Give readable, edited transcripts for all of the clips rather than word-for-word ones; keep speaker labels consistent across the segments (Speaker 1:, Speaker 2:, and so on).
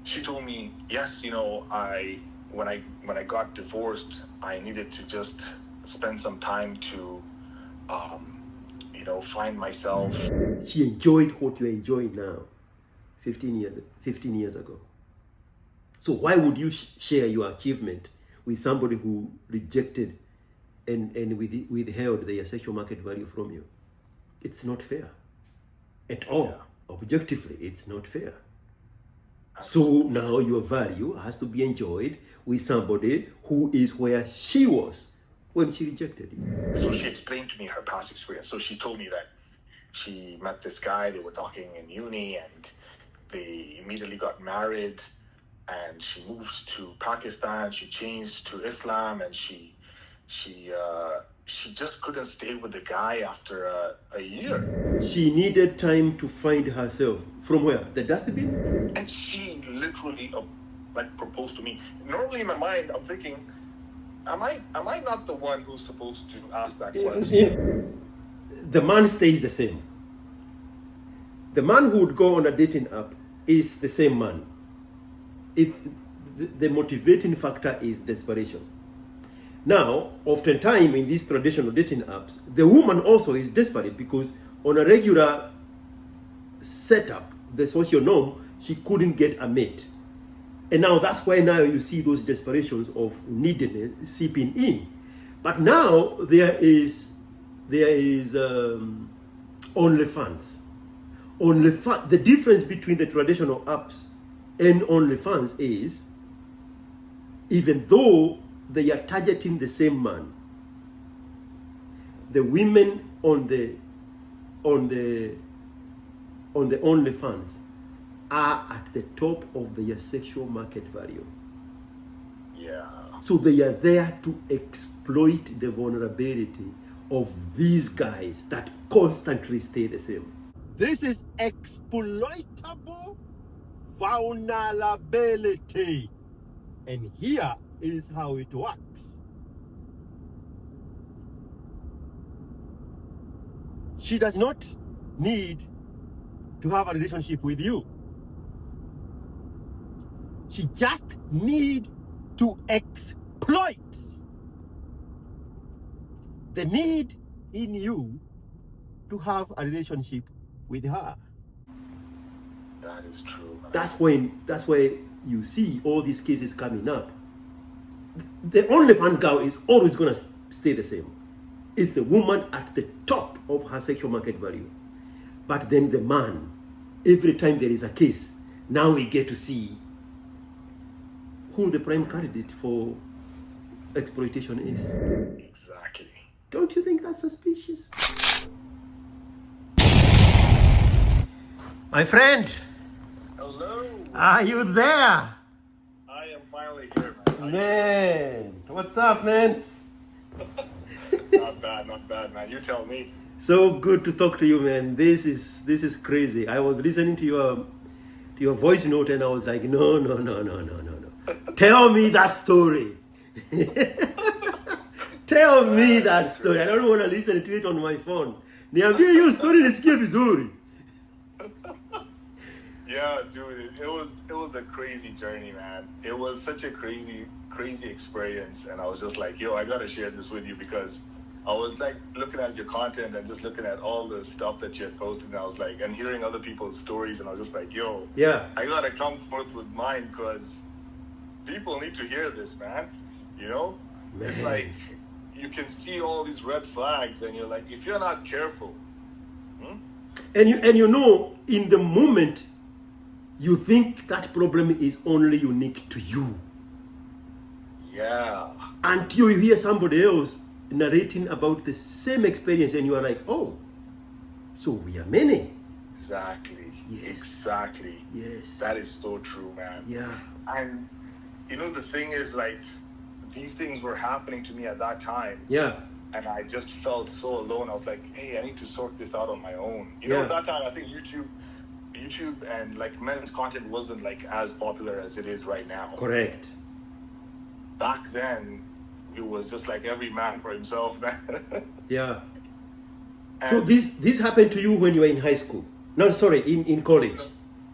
Speaker 1: she told me, yes, when I got divorced, I needed to just spend some time to find myself.
Speaker 2: She enjoyed what you're enjoying now 15 years ago. So why would you share your achievement with somebody who rejected and withheld their sexual market value from you? It's not fair at all. Yeah. Objectively, it's not fair. So now your value has to be enjoyed with somebody who is where she was when she rejected you.
Speaker 1: So she explained to me her past experience. So she told me that she met this guy, they were talking in uni, and they immediately got married, and she moved to Pakistan, she changed to Islam, and she just couldn't stay with the guy after a year.
Speaker 2: She needed time to find herself. From where? The dustbin?
Speaker 1: And she literally proposed to me. Normally in my mind, I'm thinking, am I not the one who's supposed to ask that question?
Speaker 2: The man stays the same. The man who would go on a dating app is the same man. It's the motivating factor is desperation. Now, oftentimes in these traditional dating apps, the woman also is desperate because on a regular setup, the social norm, she couldn't get a mate. And now that's why now you see those desperations of neediness seeping in. But now there is OnlyFans. The difference between the traditional apps and OnlyFans is, even though they are targeting the same man, the women on the OnlyFans are at the top of their sexual market value.
Speaker 1: Yeah.
Speaker 2: So they are there to exploit the vulnerability of these guys that constantly stay the same. This is exploitable vulnerability. And here is how it works. She does not need to have a relationship with you. She just needs to exploit the need in you to have a relationship with her.
Speaker 1: That is true.
Speaker 2: That's why you see all these cases coming up. The OnlyFans girl is always going to stay the same. It's the woman at the top of her sexual market value. But then the man, every time there is a case, now we get to see who the prime candidate for exploitation is.
Speaker 1: Exactly.
Speaker 2: Don't you think that's suspicious? My friend.
Speaker 1: Hello.
Speaker 2: Are you there?
Speaker 1: I am finally here, man.
Speaker 2: Man, what's up, man?
Speaker 1: Not bad, man. You tell me.
Speaker 2: So good to talk to you, man. This is crazy. I was listening to your voice note and I was like, no. Tell me that story. Tell me that story. I don't want to listen to it on my phone. Niambie hiyo story nisikie vizuri.
Speaker 1: Yeah, dude, it was a crazy journey, man. It was such a crazy experience, and I was just like, yo, I gotta share this with you because I was like looking at your content and just looking at all the stuff that you had posted, and I was like, and hearing other people's stories, and I was just like, yo,
Speaker 2: yeah,
Speaker 1: I gotta come forth with mine because people need to hear this, man. You know, man. It's like you can see all these red flags, and you're like, if you're not careful,
Speaker 2: and you know, in the moment, you think that problem is only unique to you.
Speaker 1: Yeah.
Speaker 2: Until you hear somebody else narrating about the same experience, and you are like, oh, so we are many.
Speaker 1: Exactly.
Speaker 2: Yes.
Speaker 1: Exactly.
Speaker 2: Yes.
Speaker 1: That is so true, man.
Speaker 2: Yeah.
Speaker 1: And you know, the thing is, like, these things were happening to me at that time.
Speaker 2: Yeah.
Speaker 1: And I just felt so alone. I was like, hey, I need to sort this out on my own. You know, at that time, I think YouTube and like men's content wasn't like as popular as it is right now.
Speaker 2: Correct.
Speaker 1: Back then, it was just like every man for himself, man.
Speaker 2: Yeah. And so this happened to you when you were in high school? No, sorry, in college.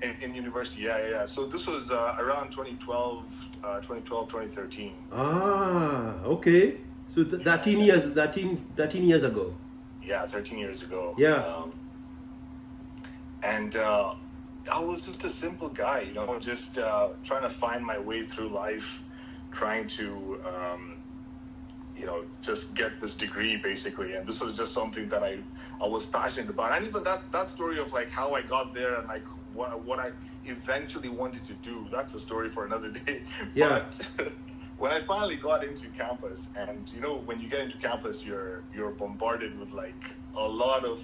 Speaker 1: In university, yeah. So this was around 2013.
Speaker 2: Ah, okay. So 13 years, 13 years ago.
Speaker 1: Yeah, 13 years ago.
Speaker 2: Yeah.
Speaker 1: And I was just a simple guy, just trying to find my way through life, trying to, just get this degree basically. And this was just something that I was passionate about. And even that story of like how I got there and like what I eventually wanted to do, that's a story for another day.
Speaker 2: Yeah.
Speaker 1: But when I finally got into campus, and when you get into campus, you're bombarded with like a lot of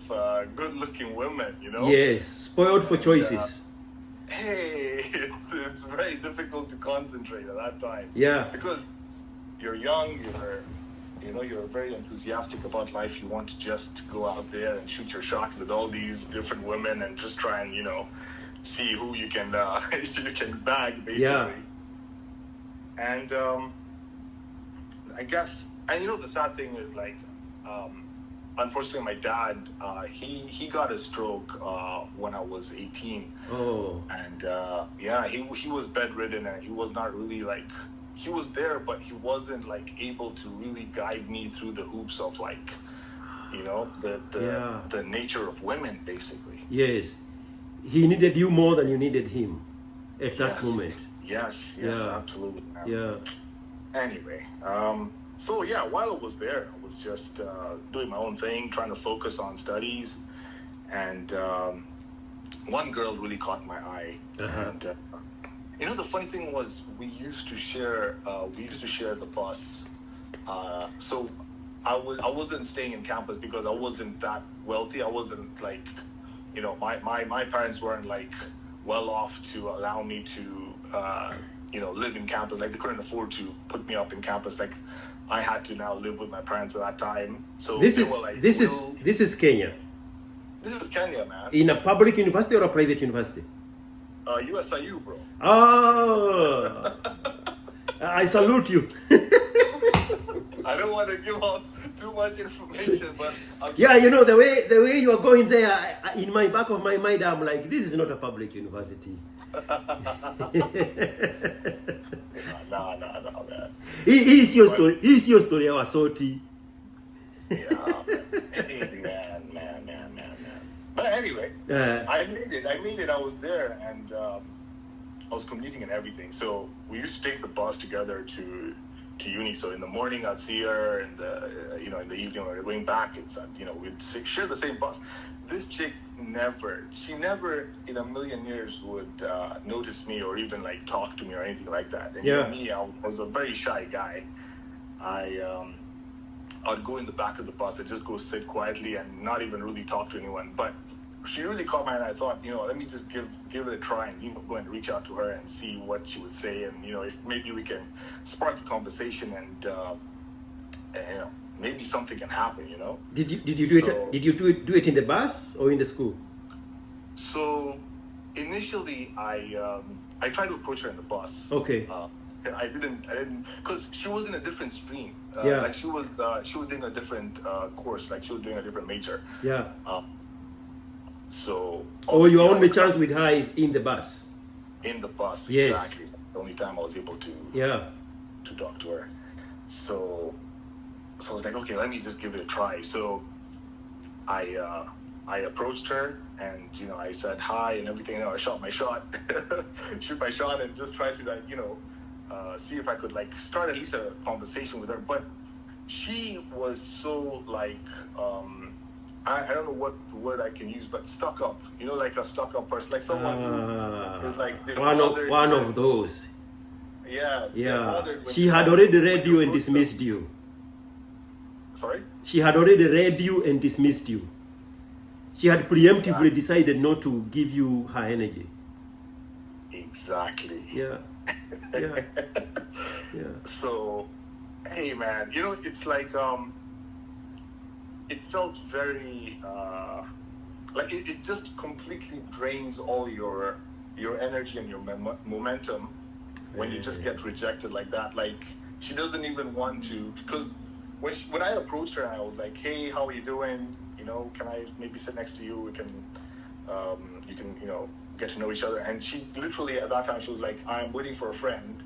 Speaker 1: good-looking women,
Speaker 2: Yes, spoiled for choices.
Speaker 1: Hey, it's very difficult to concentrate at that time.
Speaker 2: Yeah.
Speaker 1: Because you're young, you're very enthusiastic about life. You want to just go out there and shoot your shot with all these different women and just try and see who you can you can bag basically.
Speaker 2: Yeah.
Speaker 1: And I guess, and the sad thing is like, unfortunately, my dad, he got a stroke when I was 18.
Speaker 2: Oh.
Speaker 1: And he was bedridden, and he was not really like, he was there, but he wasn't like able to really guide me through the hoops of like, the nature of women basically.
Speaker 2: Yes. He needed you more than you needed him at that moment.
Speaker 1: Yes,
Speaker 2: Yeah.
Speaker 1: absolutely.
Speaker 2: Yeah.
Speaker 1: Anyway, so yeah, while I was there, I was just doing my own thing, trying to focus on studies, and one girl really caught my eye.
Speaker 2: Uh-huh.
Speaker 1: And the funny thing was, we used to share the bus. So I wasn't staying in campus because I wasn't that wealthy. I wasn't like, my parents weren't like well off to allow me to live in campus. Like they couldn't afford to put me up in campus. Like I had to now live with my parents at that time. So
Speaker 2: This
Speaker 1: they
Speaker 2: is
Speaker 1: were like,
Speaker 2: this is Kenya.
Speaker 1: This is Kenya, man.
Speaker 2: In a public university or a private university?
Speaker 1: USIU, bro.
Speaker 2: Oh, I salute you.
Speaker 1: I don't want to give out too much information, but
Speaker 2: yeah, the way you are going there, in my back of my mind, I'm like, this is not a public university.
Speaker 1: No, man.
Speaker 2: Here's your story. Here's your story. Our salty.
Speaker 1: Yeah, man. But anyway, I made it. I was there, and I was commuting and everything. So we used to take the bus together to uni. So in the morning I'd see her, and in the evening when we were going back, we'd share the same bus. This chick never in a million years would notice me or even like talk to me or anything like that. And me, I was a very shy guy. I'd go in the back of the bus and just go sit quietly and not even really talk to anyone. But she really caught my eye, and I thought, let me just give it a try and go and reach out to her and see what she would say, and if maybe we can spark a conversation and maybe something can happen.
Speaker 2: Did you do it? Did you do it in the bus or in the school?
Speaker 1: So initially, I tried to approach her in the bus.
Speaker 2: Okay.
Speaker 1: I didn't, because she was in a different stream. Like she was doing a different course. Like she was doing a different major.
Speaker 2: Yeah.
Speaker 1: So.
Speaker 2: Your only chance with her is in the bus.
Speaker 1: In the bus,
Speaker 2: yes.
Speaker 1: Exactly. The only time I was able to.
Speaker 2: Yeah.
Speaker 1: To talk to her. So I was like, okay, let me just give it a try. So I approached her, and I said hi and everything. I shot my shot, shoot my shot, and just tried to see if I could like start at least a conversation with her. But she was so like I don't know what word I can use, but stuck up. Like a stuck up person, like someone who is like
Speaker 2: one of those.
Speaker 1: Yes.
Speaker 2: Yeah. She had already read you and dismissed you.
Speaker 1: Sorry?
Speaker 2: She had already read you and dismissed you. She had preemptively decided not to give you her energy.
Speaker 1: Exactly.
Speaker 2: Yeah. Yeah. Yeah.
Speaker 1: So, hey man, it's like it felt very like it just completely drains all your energy and your momentum when you just get rejected like that. Like she doesn't even want to, because when I approached her and I was like, hey, how are you doing? Can I maybe sit next to you? We can you can get to know each other. And she literally at that time she was like, I'm waiting for a friend,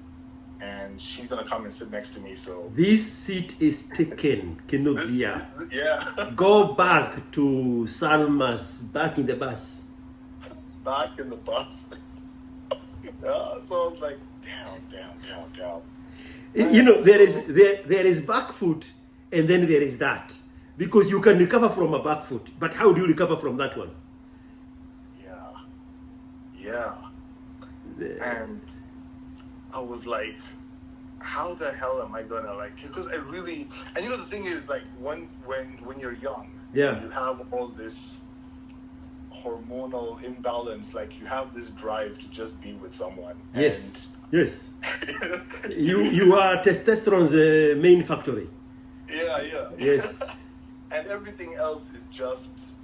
Speaker 1: and she's gonna come and sit next to me. So
Speaker 2: This seat is taken, Kenobia.
Speaker 1: yeah,
Speaker 2: Go back to Salma's, back in the bus.
Speaker 1: back in the bus. Yeah, so I was like, damn.
Speaker 2: You know, there is back foot, and then there is that. Because you can recover from a back foot, but how do you recover from that one?
Speaker 1: Yeah. And I was like, how the hell am I gonna, like, because I really, and you know the thing is, like, when you're young,
Speaker 2: Yeah.
Speaker 1: you have all this hormonal imbalance, like you have this drive to just be with someone.
Speaker 2: Yes. Yes.
Speaker 1: And
Speaker 2: You are testosterone's main factory.
Speaker 1: yeah.
Speaker 2: Yes.
Speaker 1: And everything else is just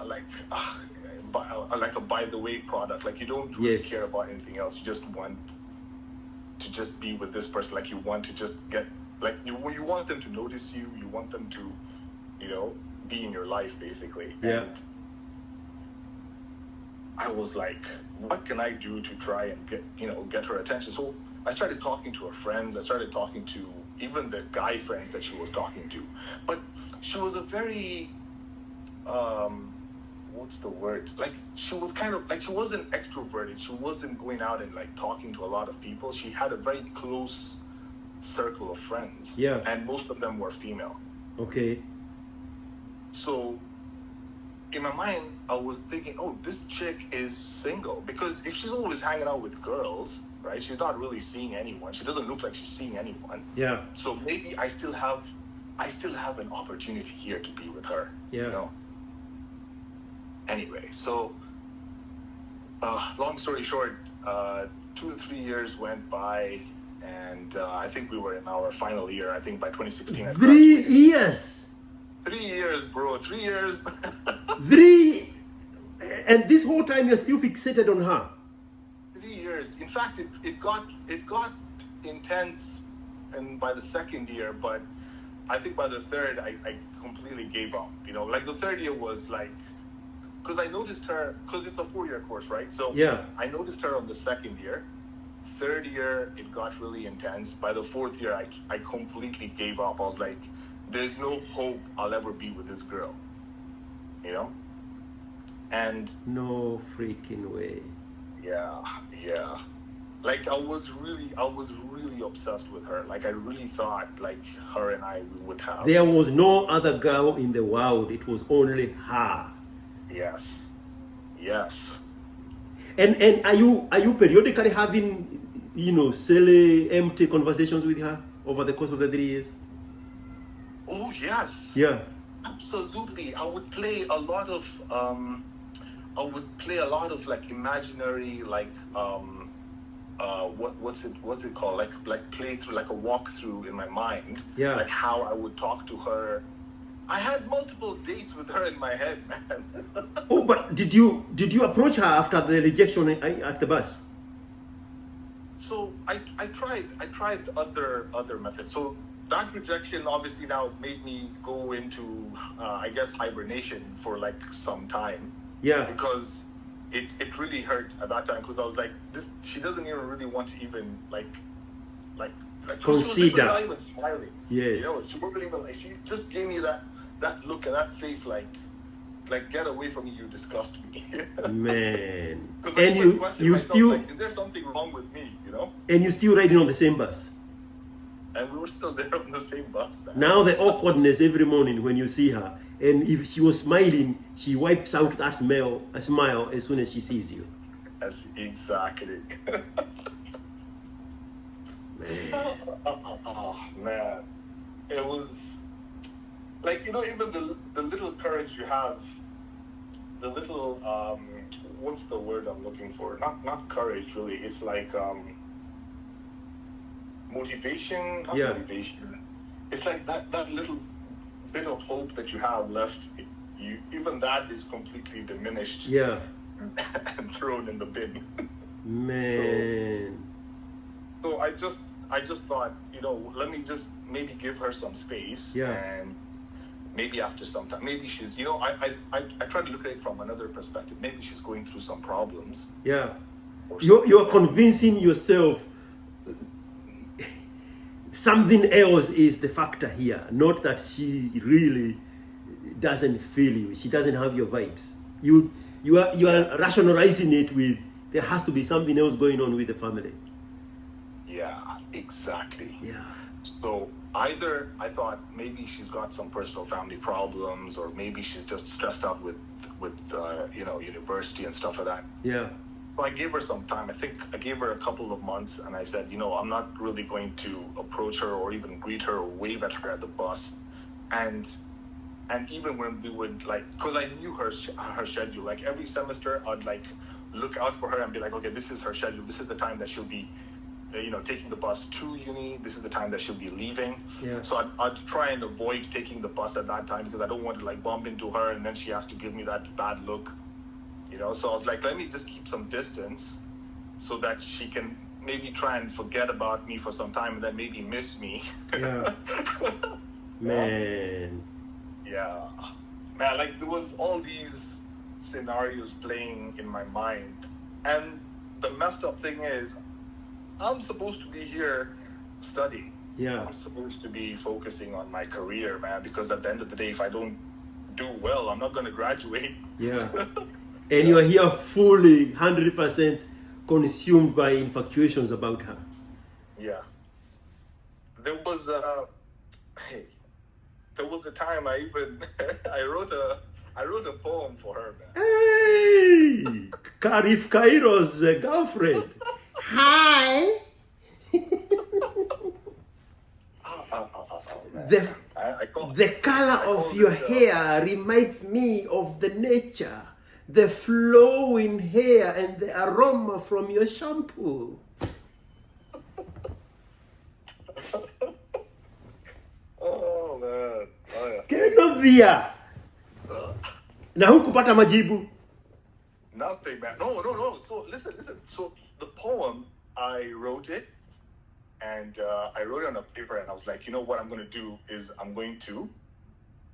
Speaker 1: like a by the way product. Like you don't really
Speaker 2: Yes.
Speaker 1: care about anything else. You just want to just be with this person. Like you want to just get, like you want them to notice you. You want them to, you know, be in your life basically.
Speaker 2: Yeah.
Speaker 1: And I was like, what can I do to try and get her attention? So I started talking to her friends. I started talking to even the guy friends that she was talking to. But she was a very, what's the word? Like she was kind of like, she wasn't extroverted. She wasn't going out and like talking to a lot of people. She had a very close circle of friends.
Speaker 2: Yeah.
Speaker 1: And most of them were female.
Speaker 2: Okay.
Speaker 1: So in my mind, I was thinking, oh, this chick is single. Because if she's always hanging out with girls, right, she's not really seeing anyone. She doesn't look like she's seeing anyone.
Speaker 2: Yeah.
Speaker 1: So maybe I still have an opportunity here to be with her.
Speaker 2: Yeah.
Speaker 1: You know? Anyway, so long story short, 2 to 3 years went by, and I think we were in our final year. I think by 2016 I
Speaker 2: 3
Speaker 1: graduated.
Speaker 2: years.
Speaker 1: 3 years, bro. 3 years.
Speaker 2: 3, and this whole time you're still fixated on her.
Speaker 1: 3 years. In fact, it got intense, and by the second year, but I think by the third, I completely gave up. You know, like the third year was like, because I noticed her, because it's a 4-year course, right? So
Speaker 2: Yeah.
Speaker 1: I noticed her on the second year. Third year, it got really intense. By the fourth year, I completely gave up. I was like, there's no hope I'll ever be with this girl, you know? And
Speaker 2: No freaking way.
Speaker 1: yeah. Like I was really obsessed with her. Like I really thought like her and I we would have.
Speaker 2: There was no other girl in the world. It was only her.
Speaker 1: Yes.
Speaker 2: And are you periodically having, you know, silly, empty conversations with her over the course of the 3 years?
Speaker 1: Oh yes.
Speaker 2: Yeah.
Speaker 1: Absolutely. I would play a lot of like imaginary like what's it called, like play through, like a walkthrough in my mind.
Speaker 2: Yeah.
Speaker 1: Like how I would talk to her. I had multiple dates with her in my head, man.
Speaker 2: Oh, but did you approach her after the rejection at the bus?
Speaker 1: So I tried other methods. So that rejection obviously now made me go into I guess hibernation for like some time.
Speaker 2: Yeah.
Speaker 1: Because it really hurt at that time, because I was like, she doesn't even really want to even like
Speaker 2: consider.
Speaker 1: She was not even smiling.
Speaker 2: Yes.
Speaker 1: You know, she wasn't even like, she just gave me that look and that face like get away from me, you disgust me.
Speaker 2: Man.
Speaker 1: Because
Speaker 2: And you still,
Speaker 1: like, is there something wrong with me, you know?
Speaker 2: and you still riding on the same bus.
Speaker 1: And we were still there on the same bus, man.
Speaker 2: Now the awkwardness every morning when you see her, and if she was smiling, she wipes out that smile as soon as she sees you.
Speaker 1: That's exactly.
Speaker 2: Man.
Speaker 1: Oh, man. It was like, you know, even the little courage you have, the little what's the word I'm looking for? Not courage really. It's like motivation, not
Speaker 2: Yeah.
Speaker 1: motivation. It's like that little bit of hope that you have left, even that is completely diminished.
Speaker 2: Yeah.
Speaker 1: And thrown in the bin.
Speaker 2: Man.
Speaker 1: So I just thought, you know, let me just maybe give her some space.
Speaker 2: Yeah.
Speaker 1: And maybe after some time, maybe she's, I try to look at it from another perspective. Maybe she's going through some problems.
Speaker 2: Yeah.
Speaker 1: Or
Speaker 2: You're
Speaker 1: something.
Speaker 2: convincing yourself something else is the factor here, not that she really doesn't feel you. She doesn't have your vibes. You are rationalizing it with there has to be something else going on with the family.
Speaker 1: Yeah, exactly.
Speaker 2: Yeah.
Speaker 1: So either I thought maybe she's got some personal family problems, or maybe she's just stressed out with university and stuff like that.
Speaker 2: Yeah.
Speaker 1: So I gave her some time. I think I gave her a couple of months, and I said, I'm not really going to approach her or even greet her or wave at her at the bus. And even when we would, because I knew her schedule, like every semester I'd look out for her and be like, okay, this is her schedule. This is the time that she'll be, taking the bus to uni. This is the time that she'll be leaving.
Speaker 2: Yeah.
Speaker 1: So I'd try and avoid taking the bus at that time because I don't want to bump into her and then she has to give me that bad look. So I was like, let me just keep some distance so that she can maybe try and forget about me for some time and then maybe miss me.
Speaker 2: Yeah. Man.
Speaker 1: Yeah. Man, there was all these scenarios playing in my mind. And the messed up thing is, I'm supposed to be here studying.
Speaker 2: Yeah.
Speaker 1: I'm supposed to be focusing on my career, man, because at the end of the day, if I don't do well, I'm not going to graduate.
Speaker 2: Yeah. And you are here fully, 100% consumed by infatuations about her.
Speaker 1: Yeah. There was a time I even I wrote a poem for her, man.
Speaker 2: Hey, Karif Cairo's girlfriend. Hi. The color of your hair reminds me of the nature, the flowing hair and the aroma from your shampoo.
Speaker 1: Oh man. Oh, yeah.
Speaker 2: Kenodhia. Na hukupata majibu.
Speaker 1: Nothing, man. No. So listen. So the poem, I wrote it, and I wrote it on a paper, and I was like, what I'm going to do is I'm going to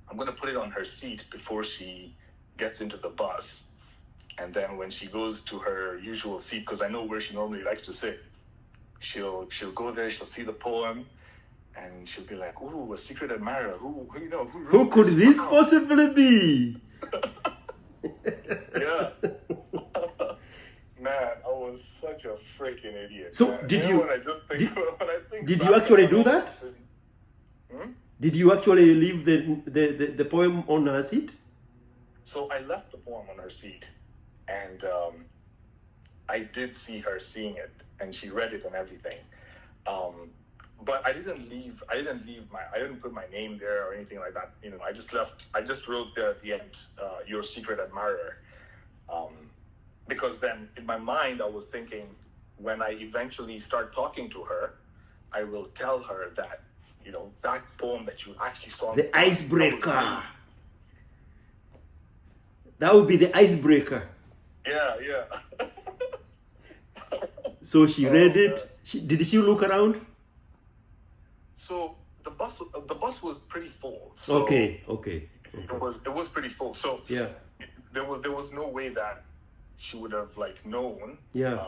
Speaker 1: put it on her seat before she gets into the bus. And then when she goes to her usual seat, because I know where she normally likes to sit, she'll go there, she'll see the poem, and she'll be like, ooh, a secret admirer. Who
Speaker 2: could this possibly be?
Speaker 1: Yeah. Man, I was such a freaking idiot.
Speaker 2: So
Speaker 1: man.
Speaker 2: did you?
Speaker 1: Did
Speaker 2: you actually do that?
Speaker 1: Hmm?
Speaker 2: Did you actually leave the poem on her seat?
Speaker 1: So I left the poem on her seat, and I did see her seeing it, and she read it and everything. But I didn't put my name there or anything like that. I just wrote there at the end, your secret admirer. Because then in my mind, I was thinking, when I eventually start talking to her, I will tell her that, that poem that you actually saw.
Speaker 2: The icebreaker. That would be the icebreaker.
Speaker 1: Yeah.
Speaker 2: So she read it. Did she look around?
Speaker 1: So the bus was pretty full. So
Speaker 2: Okay.
Speaker 1: It was pretty full. So
Speaker 2: yeah,
Speaker 1: there was no way that she would have known.
Speaker 2: Yeah.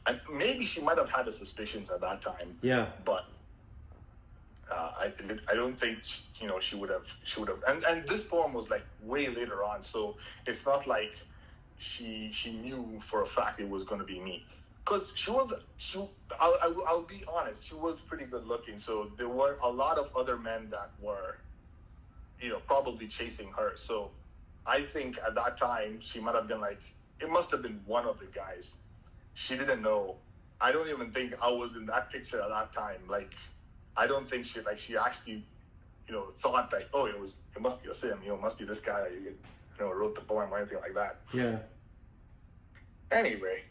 Speaker 1: And maybe she might have had the suspicions at that time.
Speaker 2: Yeah.
Speaker 1: But I don't think she would have. And this poem was way later on, so it's not like she knew for a fact it was going to be me. Because I'll be honest, she was pretty good looking. So there were a lot of other men that were, probably chasing her. So I think at that time she might have been it must have been one of the guys. She didn't know. I don't even think I was in that picture at that time. I don't think she actually, thought oh, it must be a sim. It must be this guy that wrote the poem or anything like that.
Speaker 2: Yeah.
Speaker 1: Anyway,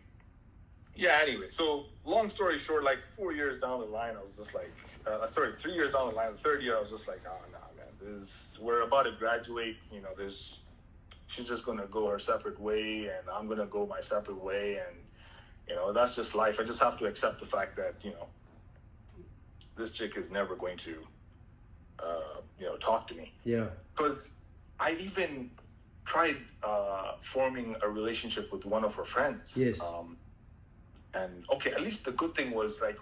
Speaker 1: so long story short, 4 years down the line, I was just 3 years down the line, the third year, I was just oh, nah, man, we're about to graduate, she's just going to go her separate way, and I'm going to go my separate way, and, that's just life. I just have to accept the fact that, this chick is never going to talk to me.
Speaker 2: Yeah.
Speaker 1: Because I even tried forming a relationship with one of her friends.
Speaker 2: Yes.
Speaker 1: And okay, at least the good thing was like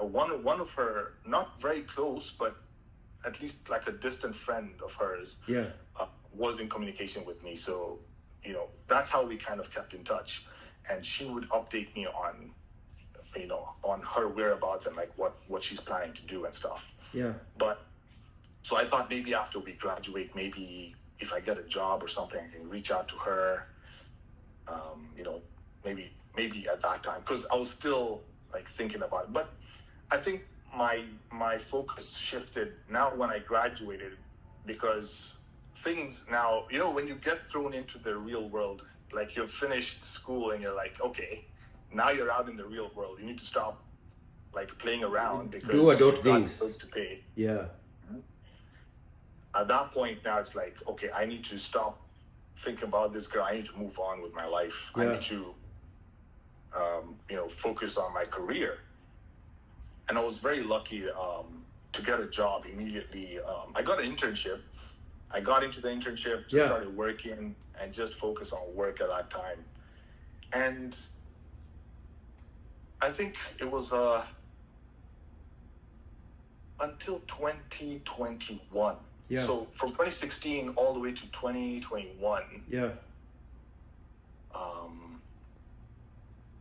Speaker 1: one of her, not very close, but at least like a distant friend of hers,
Speaker 2: Yeah.
Speaker 1: was in communication with me. So, that's how we kind of kept in touch. And she would update me on, on her whereabouts and like what she's planning to do and stuff.
Speaker 2: Yeah.
Speaker 1: But so I thought maybe after we graduate, maybe if I get a job or something, I can reach out to her. Maybe at that time, because I was still like thinking about it. But I think my focus shifted now when I graduated, because things now, when you get thrown into the real world, like you've finished school and you're like, okay, now you're out in the real world. You need to stop like playing around because
Speaker 2: do adult
Speaker 1: you've got
Speaker 2: things
Speaker 1: bills to pay.
Speaker 2: Yeah.
Speaker 1: At that point now it's like, okay, I need to stop thinking about this girl. I need to move on with my life.
Speaker 2: Yeah.
Speaker 1: I need to focus on my career. And I was very lucky to get a job immediately. I got an internship. I got into the internship, just started working and just focused on work at that time. And I think it was until 2021.
Speaker 2: Yeah.
Speaker 1: So from 2016 all the way to 2021.
Speaker 2: Yeah.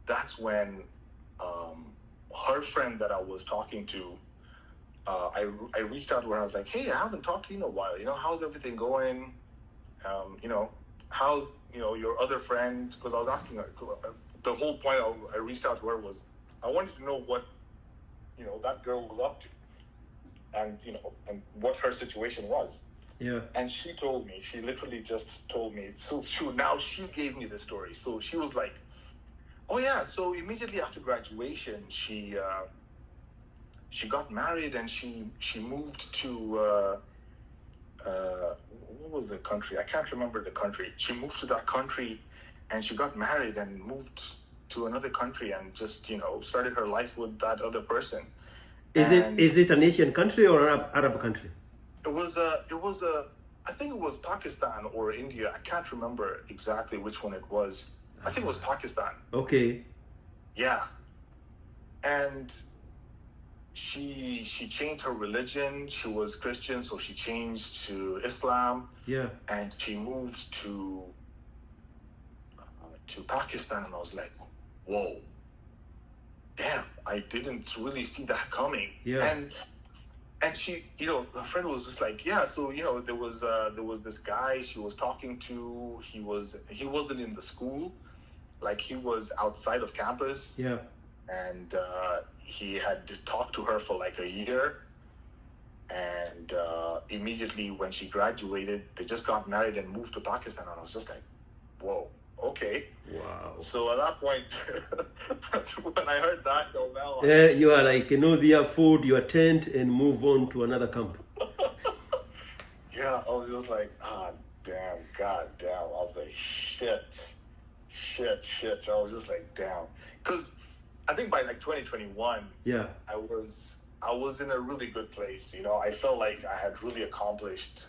Speaker 1: That's when her friend that I was talking to, I reached out to her. I was like, hey, I haven't talked to you in a while. How's everything going? How's, your other friend? Because I was asking her, the whole point I reached out to her was, I wanted to know what, that girl was up to. And, and what her situation was.
Speaker 2: Yeah.
Speaker 1: And she told me, she literally just told me. So now she gave me the story. So she was like, oh yeah, so immediately after graduation, she got married and she moved to, what was the country? I can't remember the country. She moved to that country and she got married and moved to another country and just, started her life with that other person.
Speaker 2: Is it an Asian country or an Arab country?
Speaker 1: I think it was Pakistan or India. I can't remember exactly which one it was. I think it was Pakistan.
Speaker 2: Okay.
Speaker 1: Yeah. And she changed her religion. She was Christian, so she changed to Islam.
Speaker 2: Yeah.
Speaker 1: And she moved to Pakistan, and I was like, whoa. Damn, I didn't really see that coming.
Speaker 2: Yeah.
Speaker 1: And she, her friend was just like, yeah, so, there was this guy she was talking to. He wasn't in the school. Like, he was outside of campus.
Speaker 2: Yeah.
Speaker 1: And he had talked to her for like a year. And immediately when she graduated, they just got married and moved to Pakistan. And I was just like, whoa. Okay.
Speaker 2: Wow.
Speaker 1: So at that point, when I heard that,
Speaker 2: you are like, they afford your tent and move on to another camp.
Speaker 1: Yeah, I was just like, damn, god damn. I was like, shit. I was just like, damn. Because I think by like 2021,
Speaker 2: yeah, I
Speaker 1: was in a really good place. I felt like I had really accomplished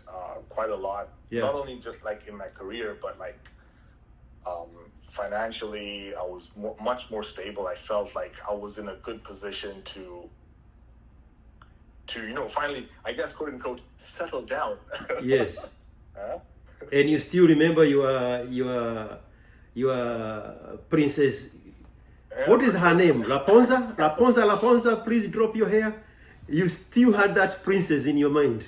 Speaker 1: quite a lot.
Speaker 2: Yeah.
Speaker 1: Not only just like in my career, but like financially, I was much more stable. I felt like I was in a good position to finally, I guess, quote unquote, settle down.
Speaker 2: Yes. And you still remember your princess?
Speaker 1: Yeah,
Speaker 2: what is her name? Laponza, please drop your hair. You still had that princess in your mind.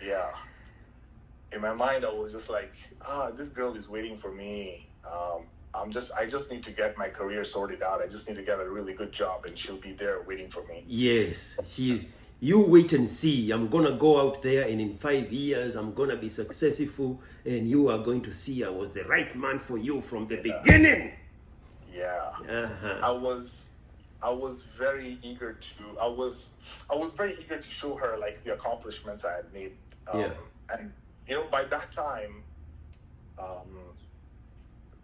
Speaker 1: Yeah. In my mind, I was just like, this girl is waiting for me. I just need to get my career sorted out. I just need to get a really good job and she'll be there waiting for me.
Speaker 2: Yes, you wait and see. I'm going to go out there and in 5 years, I'm going to be successful and you are going to see I was the right man for you from the beginning.
Speaker 1: Yeah.
Speaker 2: Uh-huh.
Speaker 1: I was very eager to show her like the accomplishments I had made. And by that time,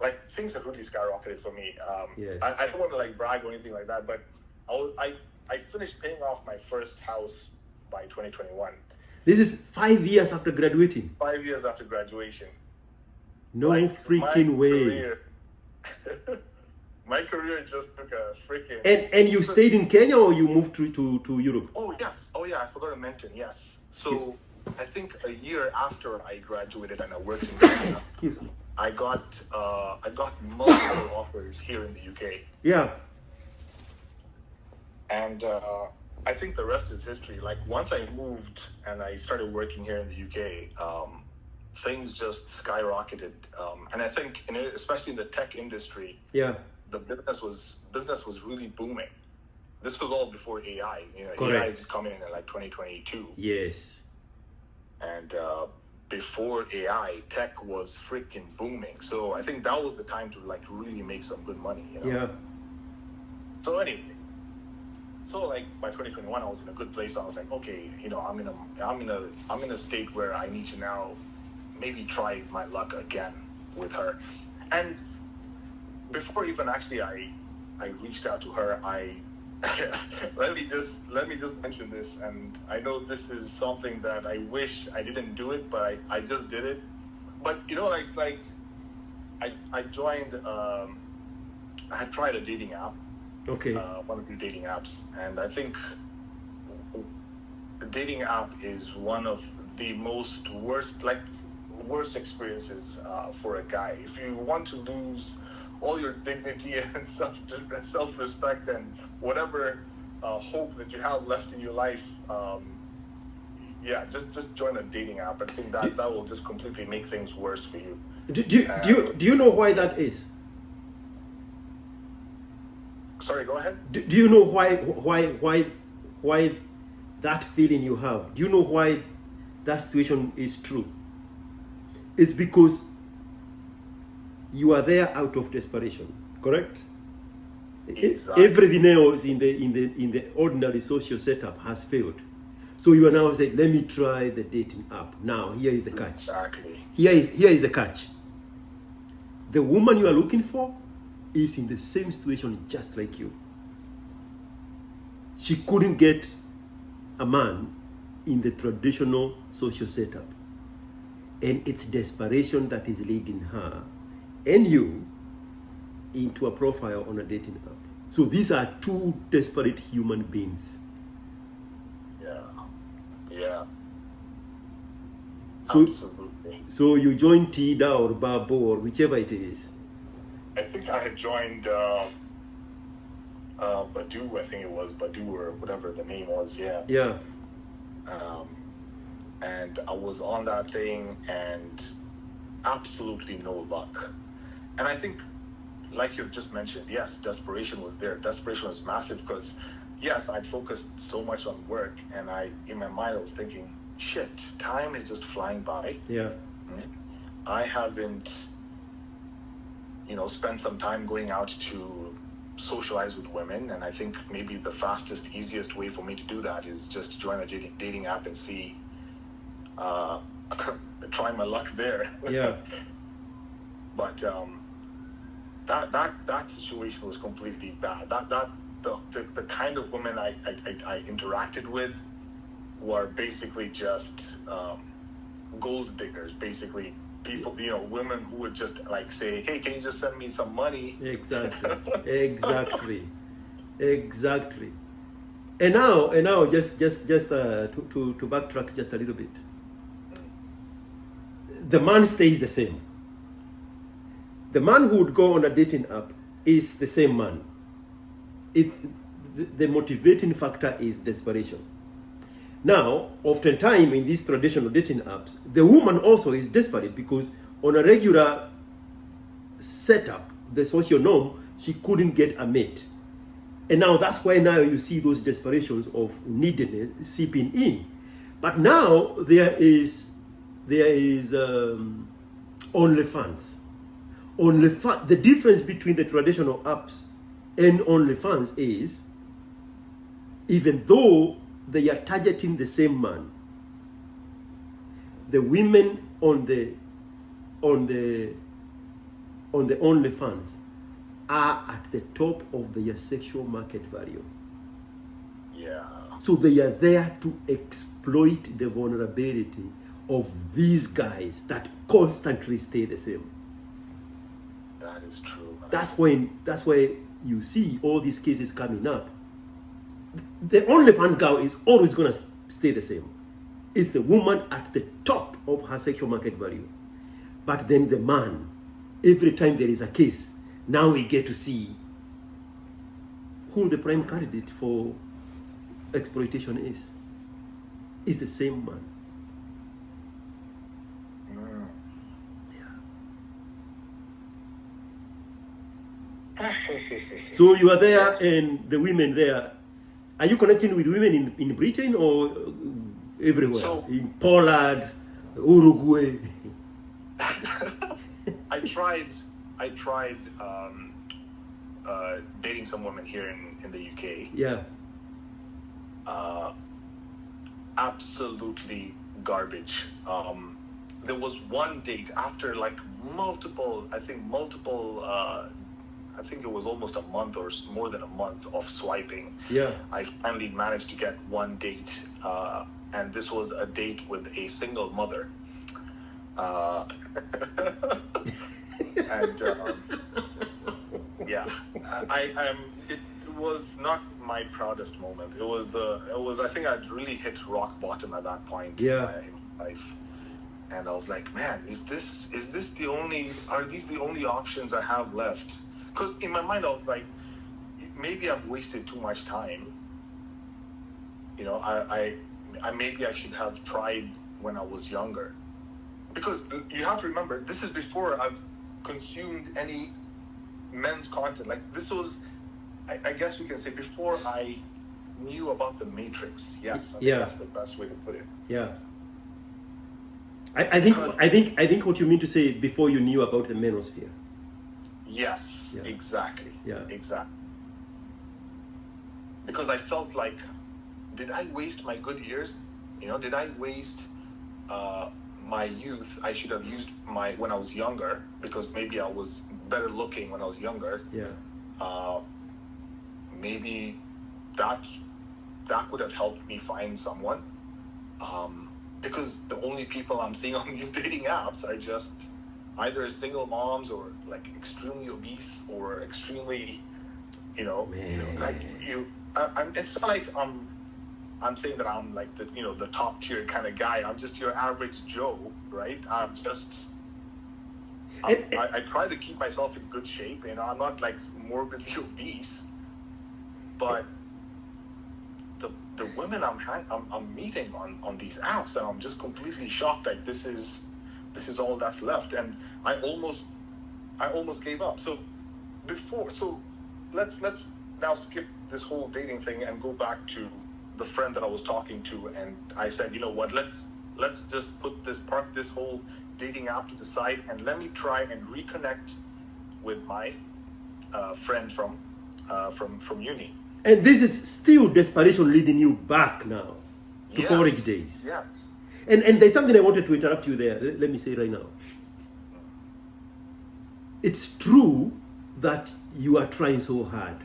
Speaker 1: like things had really skyrocketed for me.
Speaker 2: Yes.
Speaker 1: I don't want to like brag or anything like that, but I finished paying off my first house by 2021.
Speaker 2: This is 5 years after graduating.
Speaker 1: 5 years after graduation.
Speaker 2: No
Speaker 1: Like,
Speaker 2: freaking way.
Speaker 1: Career, my career just took a freaking...
Speaker 2: And you stayed in Kenya or you moved to Europe?
Speaker 1: Oh, yes. Oh, yeah, I forgot to mention, yes. So I think a year after I graduated and I worked in Kenya,
Speaker 2: Excuse me.
Speaker 1: I got multiple offers here in the UK.
Speaker 2: Yeah.
Speaker 1: And I think the rest is history. Like, once I moved and I started working here in the UK, things just skyrocketed. And I think, especially in the tech industry,
Speaker 2: Yeah.
Speaker 1: the business was really booming. This was all before AI.
Speaker 2: Correct.
Speaker 1: AI is coming in like 2022.
Speaker 2: Yes.
Speaker 1: And before AI, tech was freaking booming. So I think that was the time to like really make some good money.
Speaker 2: Yeah.
Speaker 1: So anyway, like by 2021, I was in a good place. I was like, okay, I'm in a state where I need to now maybe try my luck again with her. And before even actually I reached out to her, let me just mention this, and I know this is something that I wish I didn't do it, but I just did it. But it's like I joined I had tried a dating app.
Speaker 2: Okay.
Speaker 1: One of these dating apps, and I think the dating app is one of the worst experiences for a guy. If you want to lose all your dignity and self-respect and whatever hope that you have left in your life, just join a dating app. I think that will just completely make things worse for you.
Speaker 2: Do you know why that is?
Speaker 1: Sorry, go ahead.
Speaker 2: Do you know why that feeling you have? Do you know why that situation is true? It's because you are there out of desperation, correct?
Speaker 1: Exactly.
Speaker 2: Everything else in the ordinary social setup has failed. So you are now saying, let me try the dating app. Now here is the catch.
Speaker 1: Exactly.
Speaker 2: Here is the catch. The woman you are looking for is in the same situation just like you. She couldn't get a man in the traditional social setup. And it's desperation that is leading her and you into a profile on a dating app. So these are two desperate human beings.
Speaker 1: Yeah.
Speaker 2: So,
Speaker 1: absolutely.
Speaker 2: So you join Tida or Babo or whichever it is.
Speaker 1: I think I had joined Badu. I think it was Badu or whatever the name was. Yeah.
Speaker 2: Yeah.
Speaker 1: And I was on that thing and absolutely no luck. And I think, like you've just mentioned, yes, desperation was there. Desperation was massive because, yes, I'd focused so much on work, and in my mind, I was thinking, shit, time is just flying by.
Speaker 2: Yeah.
Speaker 1: I haven't, spent some time going out to socialize with women, and I think maybe the fastest, easiest way for me to do that is just to join a dating app and see, try my luck there.
Speaker 2: Yeah.
Speaker 1: But that situation was completely bad. The kind of women I interacted with were basically just gold diggers, basically people, women who would just like say, hey, can you just send me some money?
Speaker 2: Exactly. And now just to backtrack just a little bit. The man stays the same. The man who would go on a dating app is the same man. It's the motivating factor is desperation. Now, oftentimes in these traditional dating apps, the woman also is desperate because on a regular setup, the social norm, she couldn't get a mate. And now that's why now you see those desperations of neediness seeping in. But now there is OnlyFans. The difference between the traditional apps and OnlyFans is, even though they are targeting the same man, the women on the OnlyFans are at the top of their sexual market value.
Speaker 1: Yeah.
Speaker 2: So they are there to exploit the vulnerability of these guys that constantly stay the same.
Speaker 1: That is true.
Speaker 2: That's why you see all these cases coming up. The OnlyFans girl is always gonna stay the same. It's the woman at the top of her sexual market value. But then the man, every time there is a case, now we get to see who the prime candidate for exploitation is. It's the same man. So you are there, and the women there. Are you connecting with women in Britain or everywhere?
Speaker 1: So,
Speaker 2: in Poland, Uruguay?
Speaker 1: I tried dating some women here in the UK.
Speaker 2: Yeah.
Speaker 1: Absolutely garbage. There was one date after like multiple, I think it was almost a month or more than a month of swiping.
Speaker 2: Yeah.
Speaker 1: I finally managed to get one date, and this was a date with a single mother. And yeah, it was not my proudest moment. It was I think I'd really hit rock bottom at that point in my life. And I was like, man, are these the only options I have left? Because in my mind I was like, maybe I've wasted too much time. You know, I maybe I should have tried when I was younger. Because you have to remember, this is before I've consumed any men's content. Like, this was, I guess we can say, before I knew about the Matrix. Yes, I think that's the best way to put it.
Speaker 2: Yeah. I think what you mean to say, before you knew about the manosphere.
Speaker 1: Yes,
Speaker 2: Yeah.
Speaker 1: Exactly.
Speaker 2: Yeah.
Speaker 1: Exactly. Because I felt like, did I waste my good years? You know, did I waste my youth? I should have used when I was younger, because maybe I was better looking when I was younger.
Speaker 2: Yeah.
Speaker 1: Maybe that would have helped me find someone. Because the only people I'm seeing on these dating apps are just either single moms or like extremely obese or extremely, it's not like I'm saying that I'm like the top tier kind of guy. I'm just your average Joe, right? I try to keep myself in good shape. I'm not like morbidly obese, but the women I'm meeting on these apps, and I'm just completely shocked. Like, this is all that's left, and I almost gave up. So let's now skip this whole dating thing and go back to the friend that I was talking to, and I said, you know what, let's just park this whole dating app to the side, and let me try and reconnect with my friend from uni.
Speaker 2: And this is still desperation leading you back now to college days.
Speaker 1: Yes.
Speaker 2: And there's something I wanted to interrupt you there. Let me say right now. It's true that you are trying so hard,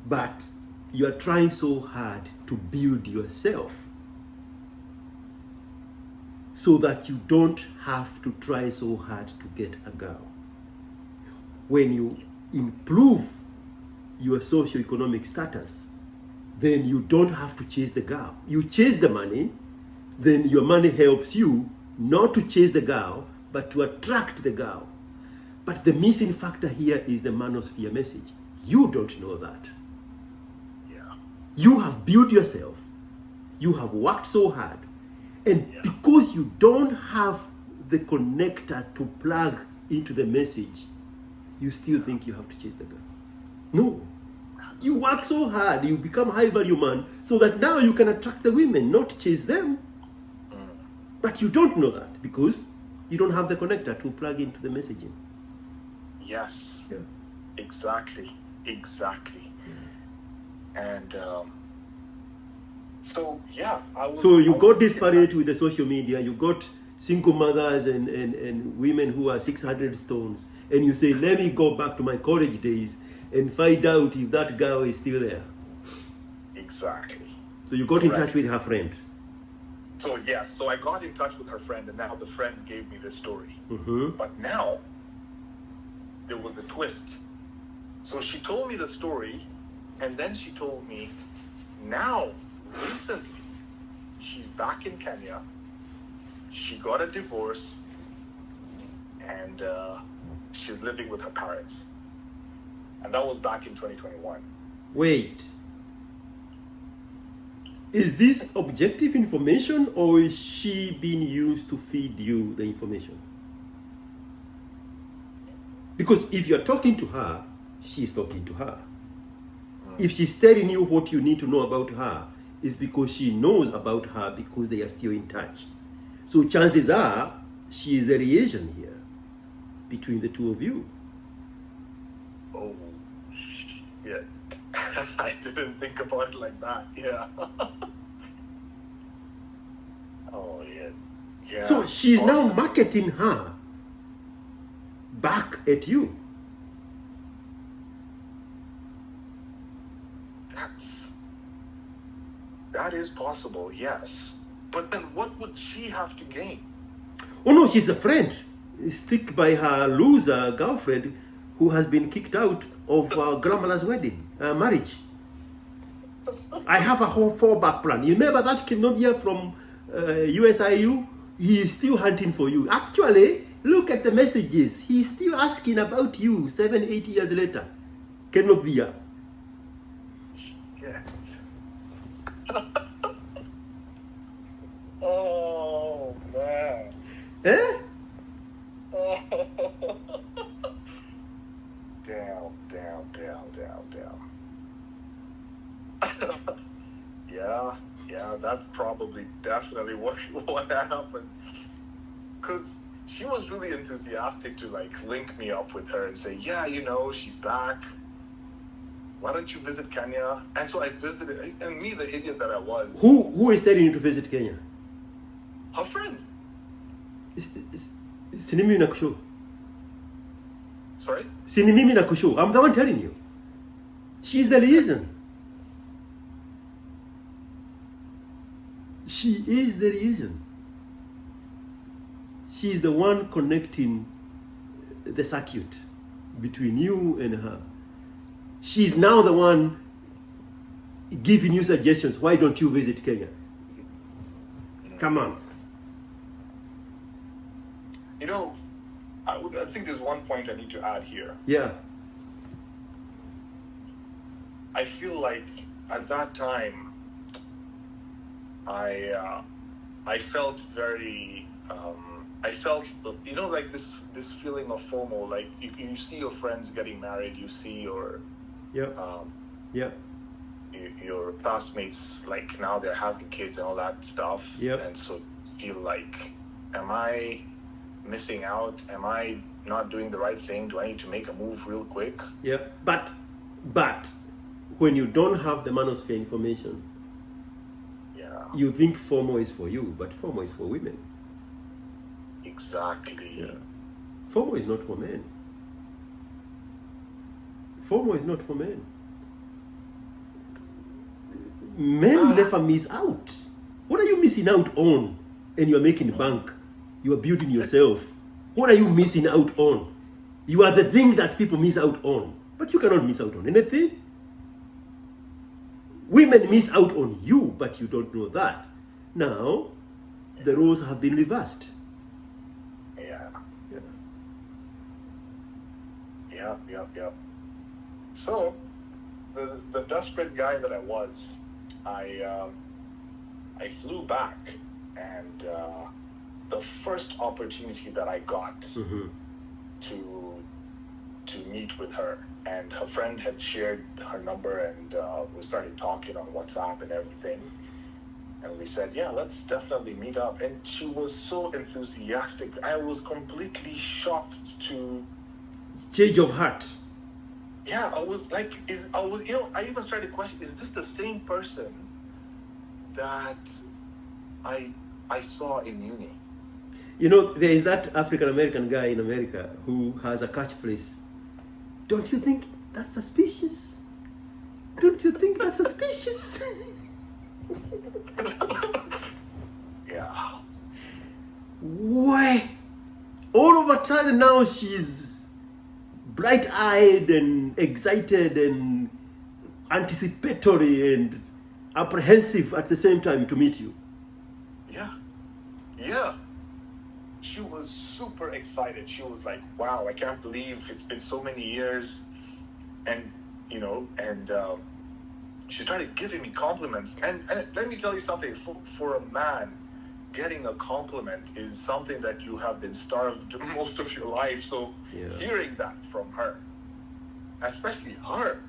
Speaker 2: but you are trying so hard to build yourself so that you don't have to try so hard to get a girl. When you improve your socioeconomic status, then you don't have to chase the girl. You chase the money, then your money helps you not to chase the girl, but to attract the girl. But the missing factor here is the manosphere message. You don't know that.
Speaker 1: Yeah.
Speaker 2: You have built yourself. You have worked so hard. And because you don't have the connector to plug into the message, you still think you have to chase the girl. No. You work so hard, you become high value man, so that now you can attract the women, not chase them. But you don't know that because you don't have the connector to plug into the messaging.
Speaker 1: Yes.
Speaker 2: Yeah.
Speaker 1: Exactly. And so you
Speaker 2: got desperate with the social media, you got single mothers and women who are 600 stones, and you say, let me go back to my college days and find out if that girl is still there.
Speaker 1: Exactly.
Speaker 2: So you got in touch
Speaker 1: Correct.
Speaker 2: with her friend.
Speaker 1: So yes, so I got in touch with her friend, and now the friend gave me this story.
Speaker 2: Mm-hmm.
Speaker 1: But now there was a twist. So she told me the story, and then she told me now, recently, she's back in Kenya. She got a divorce, and she's living with her parents. And that was back in 2021.
Speaker 2: Wait. Is this objective information, or is she being used to feed you the information? Because if you're talking to her, she's talking to her. If she's telling you what you need to know about her, it's because she knows about her because they are still in touch. So chances are she is a liaison here between the two of you.
Speaker 1: Oh, shit. I didn't think about it like that. Yeah. Oh, yeah. Yeah.
Speaker 2: So she's now
Speaker 1: Awesome.
Speaker 2: marketing her back at you.
Speaker 1: That is possible, yes. But then what would she have to gain?
Speaker 2: Oh no, she's a friend. Stick by her loser girlfriend who has been kicked out of grandmother's wedding, marriage. I have a whole fallback plan. You remember that Kenodia from USIU? He is still hunting for you. Actually, look at the messages. He's still asking about you 7-8 years later. Kenodia.
Speaker 1: Yeah. Oh, man.
Speaker 2: Eh?
Speaker 1: Oh. Down. Yeah, that's probably definitely what happened. Because she was really enthusiastic to like link me up with her and say, yeah, she's back. Why don't you visit Kenya? And so I visited, and me, the idiot that I was.
Speaker 2: Who is telling you to visit Kenya?
Speaker 1: Her friend.
Speaker 2: Sinimimi nakusho.
Speaker 1: Sorry?
Speaker 2: Sinimimi nakusho. I'm the one telling you. She's the liaison. She is the liaison. She's the one connecting the circuit between you and her. She's now the one giving you suggestions. Why don't you visit Kenya? Come on.
Speaker 1: I think there's one point I need to add here.
Speaker 2: Yeah.
Speaker 1: I feel like at that time, I felt very, I felt, like this feeling of FOMO, like you see your friends getting married, you see your, your classmates, like now they're having kids and all that stuff.
Speaker 2: Yep.
Speaker 1: And so feel like, am I missing out? Am I not doing the right thing? Do I need to make a move real quick?
Speaker 2: Yeah. But when you don't have the manosphere information, you think FOMO is for you, but FOMO is for women.
Speaker 1: Exactly.
Speaker 2: Yeah. FOMO is not for men. FOMO is not for men. Men never miss out. What are you missing out on? And you are making bank. You are building yourself. What are you missing out on? You are the thing that people miss out on. But you cannot miss out on anything. Women miss out on you, but you don't know that. Now, the roles have been reversed.
Speaker 1: Yep. So, the desperate guy that I was, I flew back, and the first opportunity that I got to meet with her, and her friend had shared her number, and we started talking on WhatsApp and everything, and we said, yeah, let's definitely meet up. And she was so enthusiastic. I was completely shocked to
Speaker 2: change of heart.
Speaker 1: Yeah, I was like, I even started questioning, is this the same person that I saw in uni?
Speaker 2: There is that African American guy in America who has a catchphrase. Don't you think that's suspicious? Don't Don't you think that's suspicious?
Speaker 1: Yeah.
Speaker 2: Why? All of a sudden now she's bright-eyed and excited and anticipatory and apprehensive at the same time to meet you.
Speaker 1: Yeah. Yeah. She was super excited. She was like, wow, I can't believe it's been so many years. And, you know, and she started giving me compliments. And let me tell you something, for a man, getting a compliment is something that you have been starved most of your life. So hearing that from her, especially her,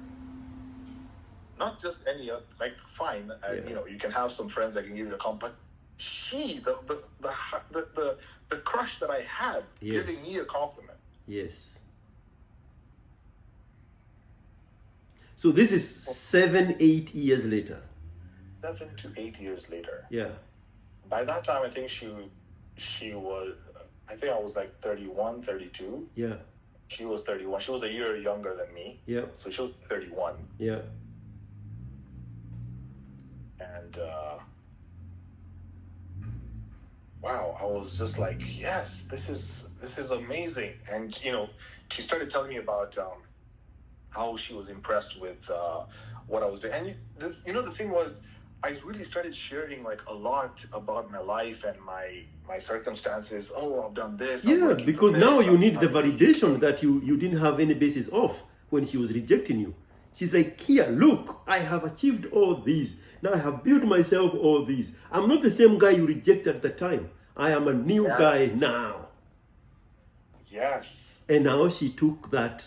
Speaker 1: not just any other, like, fine, you know, you can have some friends that can give you a compliment. She, the crush that I had, giving me a compliment.
Speaker 2: Yes. So this is 7-8 years later.
Speaker 1: 7 to 8 years later.
Speaker 2: Yeah.
Speaker 1: By that time, I think she was, I think I was like 31, 32.
Speaker 2: Yeah.
Speaker 1: She was 31. She was a year younger than me.
Speaker 2: Yeah.
Speaker 1: So she was 31.
Speaker 2: Yeah.
Speaker 1: And wow, I was just like, yes, this is amazing. And, you know, she started telling me about how she was impressed with what I was doing. And, you know, the thing was, I really started sharing, like, a lot about my life and my circumstances. Oh, I've done this.
Speaker 2: Yeah, because now you need the validation that you didn't have any basis of when she was rejecting you. She's like, here, look, I have achieved all these. Now I have built myself all these. I'm not the same guy you rejected at the time. I am a new guy now.
Speaker 1: Yes.
Speaker 2: And now she took that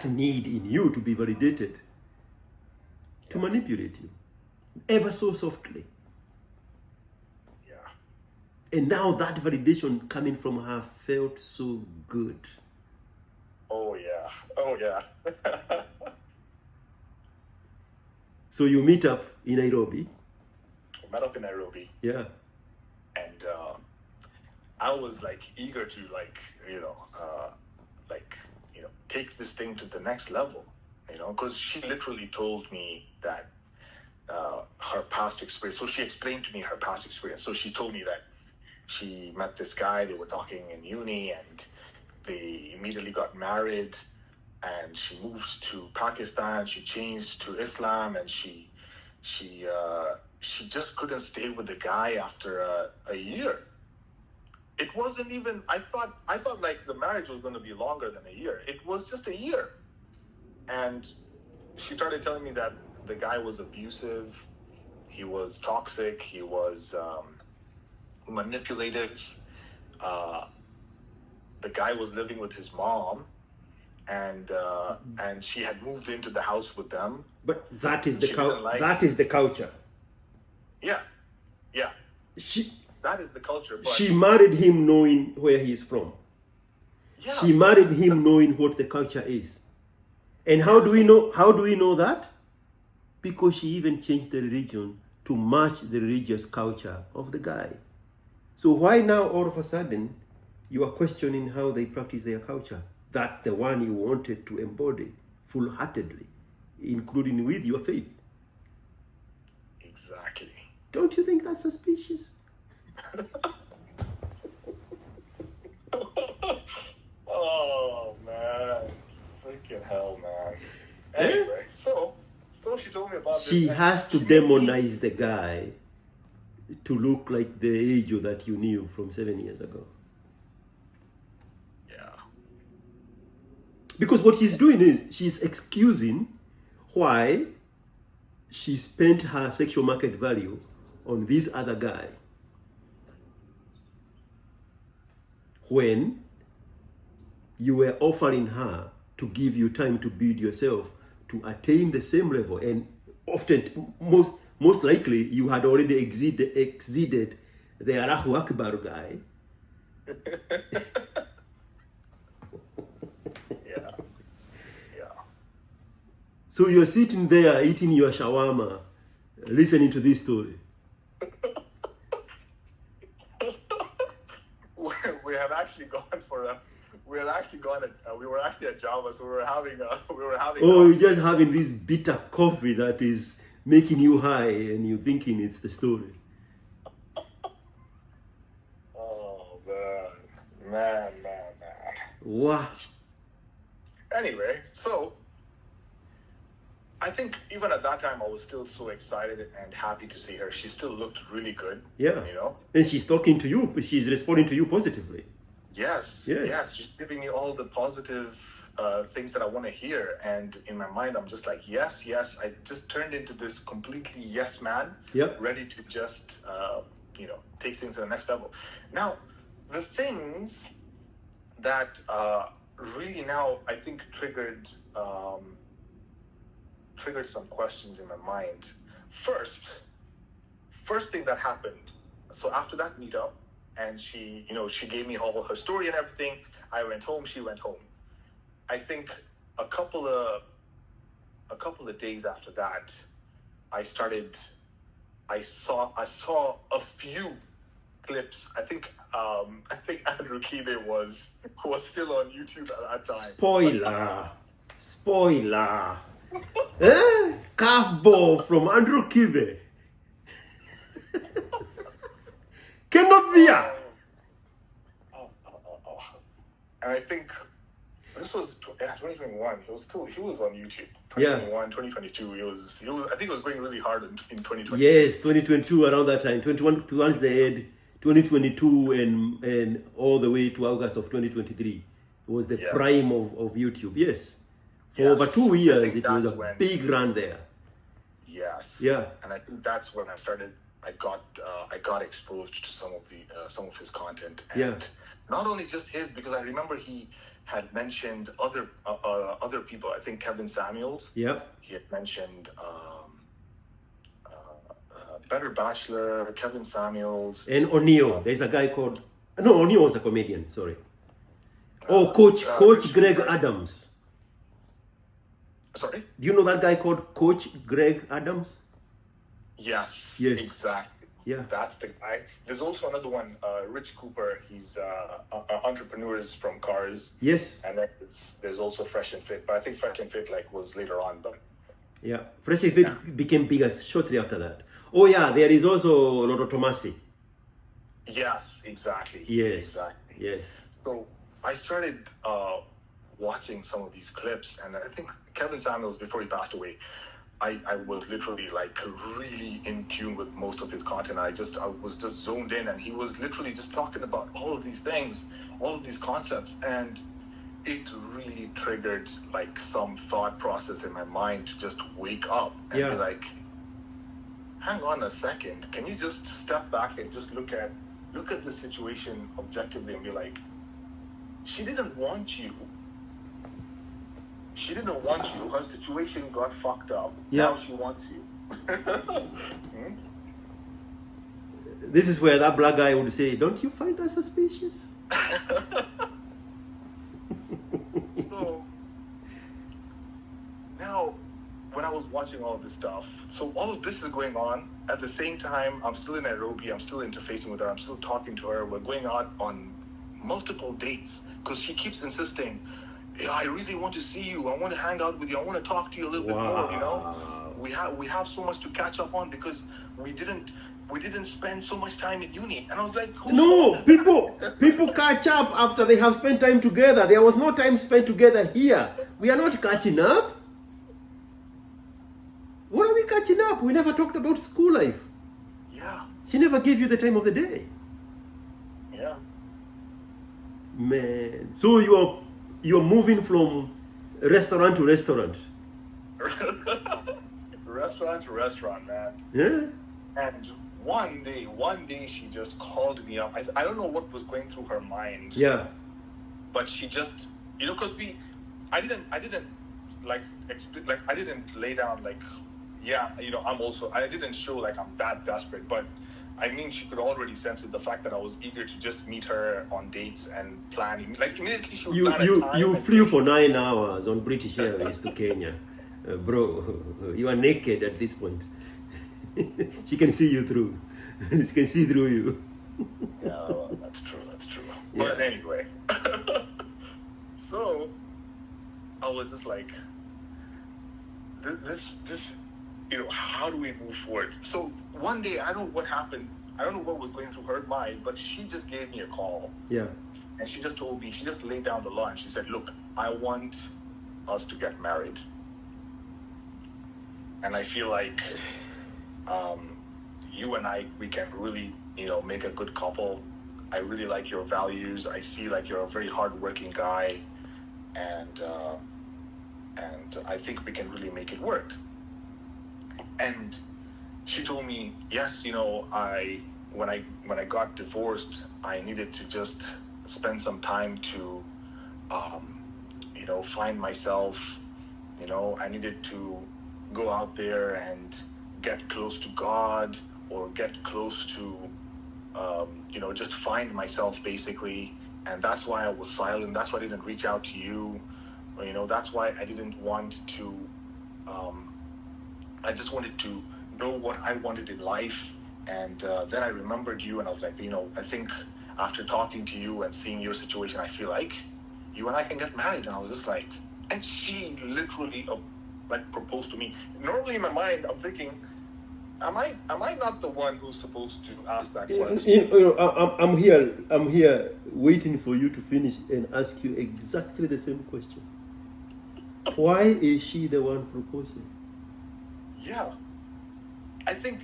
Speaker 2: need in you to be validated, to manipulate you, ever so softly.
Speaker 1: Yeah.
Speaker 2: And now that validation coming from her felt so good.
Speaker 1: Oh, yeah. Oh, yeah.
Speaker 2: So you meet up in Nairobi.
Speaker 1: We met up in Nairobi.
Speaker 2: Yeah.
Speaker 1: And I was, like, eager to, like, take this thing to the next level, you know, because she literally told me that her past experience. So she explained to me her past experience. So she told me that she met this guy, they were talking in uni, and they immediately got married, and she moved to Pakistan, she changed to Islam, and she just couldn't stay with the guy after a year. It wasn't even, I thought like the marriage was going to be longer than a year. It was just a year. And she started telling me that the guy was abusive, he was toxic, he was manipulative. The guy was living with his mom, and she had moved into the house with them.
Speaker 2: But that is that is the culture.
Speaker 1: Yeah. That is the culture. But
Speaker 2: she married him knowing where he is from.
Speaker 1: Yeah.
Speaker 2: She married him knowing what the culture is. And how do we know? How do we know that? Because she even changed the religion to match the religious culture of the guy. So why now all of a sudden you are questioning how they practice their culture? That the one you wanted to embody full-heartedly, including with your faith.
Speaker 1: Exactly.
Speaker 2: Don't you think that's suspicious?
Speaker 1: Oh man, freaking hell, man. Anyway, so she told me about this.
Speaker 2: She has to demonize the guy to look like the age that you knew from 7 years ago.
Speaker 1: Yeah.
Speaker 2: Because what she's doing is she's excusing why she spent her sexual market value on this other guy, when you were offering her to give you time to build yourself to attain the same level, and often, most likely, you had already exceeded the Allahu Akbar guy.
Speaker 1: Yeah.
Speaker 2: So you're sitting there eating your shawarma, listening to this story.
Speaker 1: We have actually gone for we had actually gone. We were actually at Java, so we were having.
Speaker 2: Oh, you're just having this bitter coffee that is making you high, and you're thinking it's the story.
Speaker 1: Oh man.
Speaker 2: Wow.
Speaker 1: Anyway, so I think even at that time I was still so excited and happy to see her. She still looked really good.
Speaker 2: Yeah.
Speaker 1: You know?
Speaker 2: And she's talking to you. She's responding to you positively.
Speaker 1: Yes. She's giving me all the positive things that I want to hear. And in my mind, I'm just like, yes. I just turned into this completely yes man.
Speaker 2: Yep.
Speaker 1: Ready to just, take things to the next level. Now, the things that really now I think triggered some questions in my mind. First thing that happened. So after that meetup, and she gave me all her story and everything. I went home. She went home. I think a couple of days after that, I saw a few clips. I think Andrew Kibe was still on YouTube at that time.
Speaker 2: Spoiler. Calf ball from Andrew Kibe. Cannot be.
Speaker 1: And I think this was 2021. He was on YouTube. 2021, 2022. I think it was going really hard in 2022.
Speaker 2: Yes, 2022 around that time. 2021 towards the end, 2022 and all the way to August of 2023 was the prime of YouTube. Yes. For over 2 years, it was a big run there.
Speaker 1: Yes.
Speaker 2: Yeah.
Speaker 1: And I think that's when I got exposed to some of his content. And not only just his, because I remember he had mentioned other people. I think Kevin Samuels.
Speaker 2: Yeah.
Speaker 1: He had mentioned Better Bachelor, Kevin Samuels.
Speaker 2: And O'Neill. There's a guy called... No, O'Neill was a comedian. Sorry. Coach Greg Adams.
Speaker 1: Sorry?
Speaker 2: Do you know that guy called Coach Greg Adams?
Speaker 1: Yes. Exactly.
Speaker 2: Yeah.
Speaker 1: That's the guy. There's also another one, Rich Cooper. He's entrepreneurs from cars.
Speaker 2: Yes.
Speaker 1: And then there's also Fresh and Fit. But I think Fresh and Fit was later on. But
Speaker 2: yeah, Fresh and Fit became bigger shortly after that. Oh yeah, there is also Loro Tomasi.
Speaker 1: Yes, exactly.
Speaker 2: Yes.
Speaker 1: So I started watching some of these clips, and I think Kevin Samuels, before he passed away, I was literally like really in tune with most of his content. I was just zoned in, and he was literally just talking about all of these things, all of these concepts, and it really triggered like some thought process in my mind to just wake up and be like, hang on a second, can you just step back and just look at the situation objectively and be like, she didn't want you. Her situation got fucked up. Now she wants you.
Speaker 2: This is where that black guy would say, don't you find that suspicious?
Speaker 1: So now, when I was watching all of this stuff, so all of this is going on. At the same time, I'm still in Nairobi. I'm still interfacing with her. I'm still talking to her. We're going out on multiple dates because she keeps insisting, I really want to see you. I want to hang out with you. I want to talk to you a little bit more. You know, we have so much to catch up on because we didn't spend so much time in uni. And I was like, people catch up after they have spent time together. There was no time spent together here. We are not catching up. What are we catching up? We never talked about school life. Yeah. She never gave you the time of the day. Yeah. Man. So you're moving from restaurant to restaurant. Restaurant to restaurant, man. Yeah. And one day she just called me up. I don't know what was going through her mind. Yeah. But she just, because I didn't lay down like, I didn't show like I'm that desperate, but I mean, she could already sense it, the fact that I was eager to just meet her on dates and planning. Like, immediately she would plan a time. You flew for 9 hours on British Airways to Kenya. Bro, you are naked at this point. She can see you through. She can see through you. Yeah, well, that's true. Yeah. But anyway. So I was just like, this, how do we move forward? So one day, I don't know what happened. I don't know what was going through her mind, but she just gave me a call.
Speaker 2: Yeah.
Speaker 1: And she just told me, she just laid down the law and she said, look, I want us to get married. And I feel like you and I, we can really, make a good couple. I really like your values. I see like you're a very hardworking guy. And I think we can really make it work. And she told me, yes, when I got divorced, I needed to just spend some time to, find myself. I needed to go out there and get close to God, or get close to, just find myself basically. And that's why I was silent. That's why I didn't reach out to you. That's why I didn't want to, I just wanted to know what I wanted in life. And then I remembered you, and I was like, I think after talking to you and seeing your situation, I feel like you and I can get married. And I was just like, and she literally proposed to me. Normally in my mind, I'm thinking, am I not the one who's supposed to ask that question?
Speaker 2: I'm here waiting for you to finish and ask you exactly the same question. Why is she the one proposing?
Speaker 1: Yeah, I think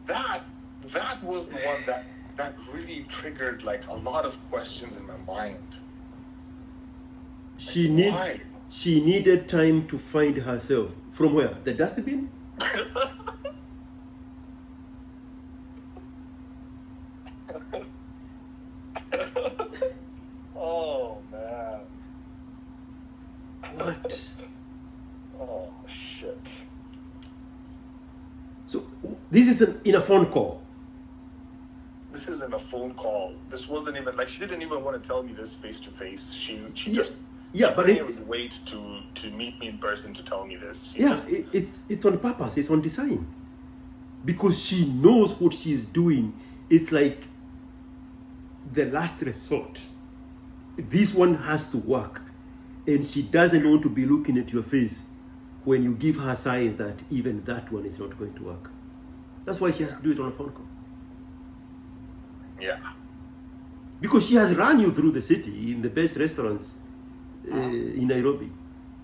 Speaker 1: that was the one that really triggered like a lot of questions in my mind.
Speaker 2: She needed time to find herself. From where? The dustbin?
Speaker 1: Oh man.
Speaker 2: What?
Speaker 1: Oh shit.
Speaker 2: So this is in a phone call.
Speaker 1: This isn't a phone call. This wasn't even like, she didn't even want to tell me this face to face. She
Speaker 2: But
Speaker 1: didn't even wait to meet me in person to tell me this.
Speaker 2: It's on purpose. It's on design, because she knows what she's doing. It's like the last resort. This one has to work, and she doesn't want to be looking at your face when you give her signs that even that one is not going to work. That's why she has to do it on a phone call.
Speaker 1: Yeah.
Speaker 2: Because she has run you through the city in the best restaurants in Nairobi.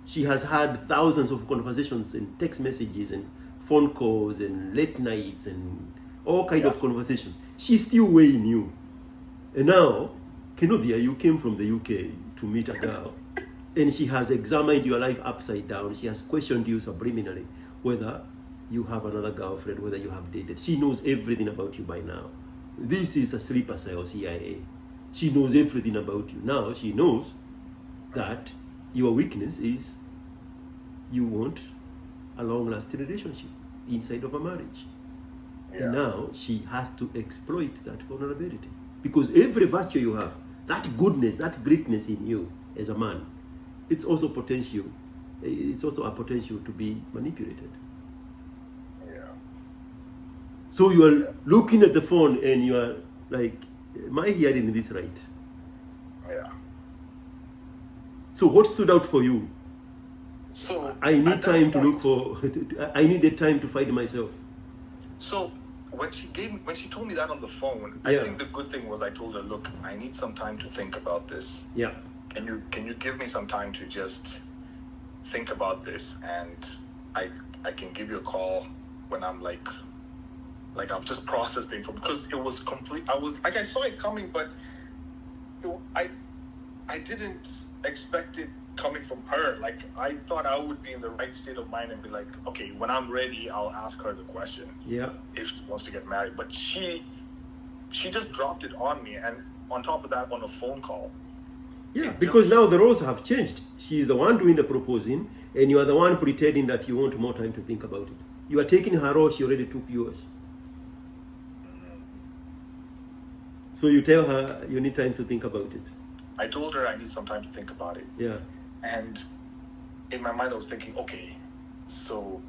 Speaker 2: She has had thousands of conversations and text messages and phone calls and late nights and all kinds of conversations. She's still weighing you. And now, Kenodia, you came from the UK to meet a girl, and she has examined your life upside down. She has questioned you subliminally whether you have another girlfriend, whether you have dated. She knows everything about you by now. This is a sleeper cell, CIA. She knows everything about you. Now she knows that your weakness is you want a long-lasting relationship inside of a marriage. Yeah. And now she has to exploit that vulnerability. Because every virtue you have, that goodness, that greatness in you as a man, it's also a potential to be manipulated.
Speaker 1: Yeah.
Speaker 2: So you are looking at the phone and you are like, am I hearing this right?
Speaker 1: Yeah.
Speaker 2: So what stood out for you?
Speaker 1: So
Speaker 2: I need time to look for, I needed time to find myself.
Speaker 1: So when she told me that on the phone, I think the good thing was I told her, look, I need some time to think about this.
Speaker 2: Yeah.
Speaker 1: Can you give me some time to just think about this, and I can give you a call when I'm like I've just processed the info, because it was complete. I saw it coming, but I didn't expect it coming from her. Like, I thought I would be in the right state of mind and be like, okay, when I'm ready, I'll ask her the question.
Speaker 2: Yeah.
Speaker 1: If she wants to get married. But she just dropped it on me, and on top of that, on a phone call.
Speaker 2: Yeah, because now the roles have changed. She's the one doing the proposing, and you are the one pretending that you want more time to think about it. You are taking her role, she already took yours. So you tell her you need time to think about it.
Speaker 1: I told her I need some time to think about it.
Speaker 2: Yeah.
Speaker 1: And in my mind I was thinking, okay, so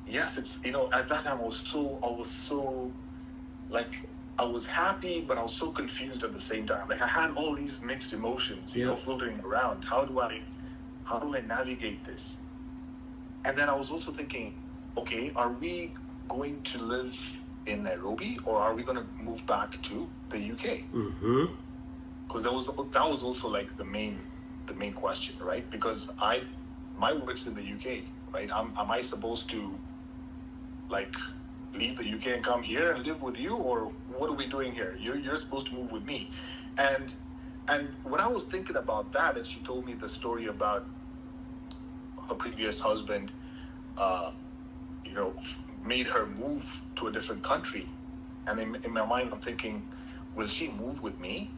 Speaker 1: yes, it's, at that time I was so like, I was happy, but I was so confused at the same time. Like I had all these mixed emotions, you know, floating around. How do I navigate this? And then I was also thinking, okay, are we going to live in Nairobi or are we going to move back to the UK? Because that was also like the main question, right? Because my work's in the UK, right? Am I supposed to like leave the UK and come here and live with you, or what are we doing here? You're supposed to move with me. And when I was thinking about that, and she told me the story about her previous husband, you know, made her move to a different country, and in my mind I'm thinking, will she move with me?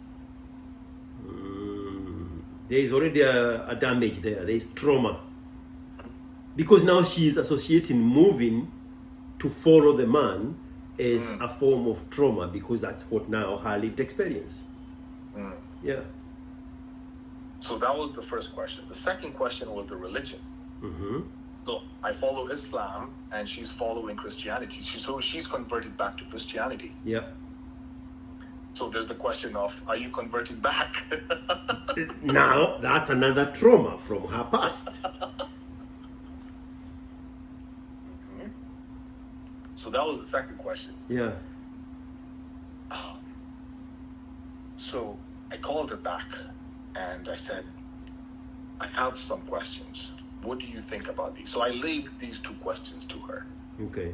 Speaker 2: There is already a damage there. There is trauma. Because now she is associating moving to follow the man as a form of trauma, because that's what now her lived experience. Yeah.
Speaker 1: So that was the first question. The second question was the religion. So I follow Islam and she's following Christianity. So she's converted back to Christianity.
Speaker 2: Yeah.
Speaker 1: So there's the question of, are you converted back?
Speaker 2: Now, that's another trauma from her past.
Speaker 1: So that was the second question.
Speaker 2: Yeah.
Speaker 1: So I called her back and I said, I have some questions. What do you think about these? So I laid these two questions to her.
Speaker 2: Okay.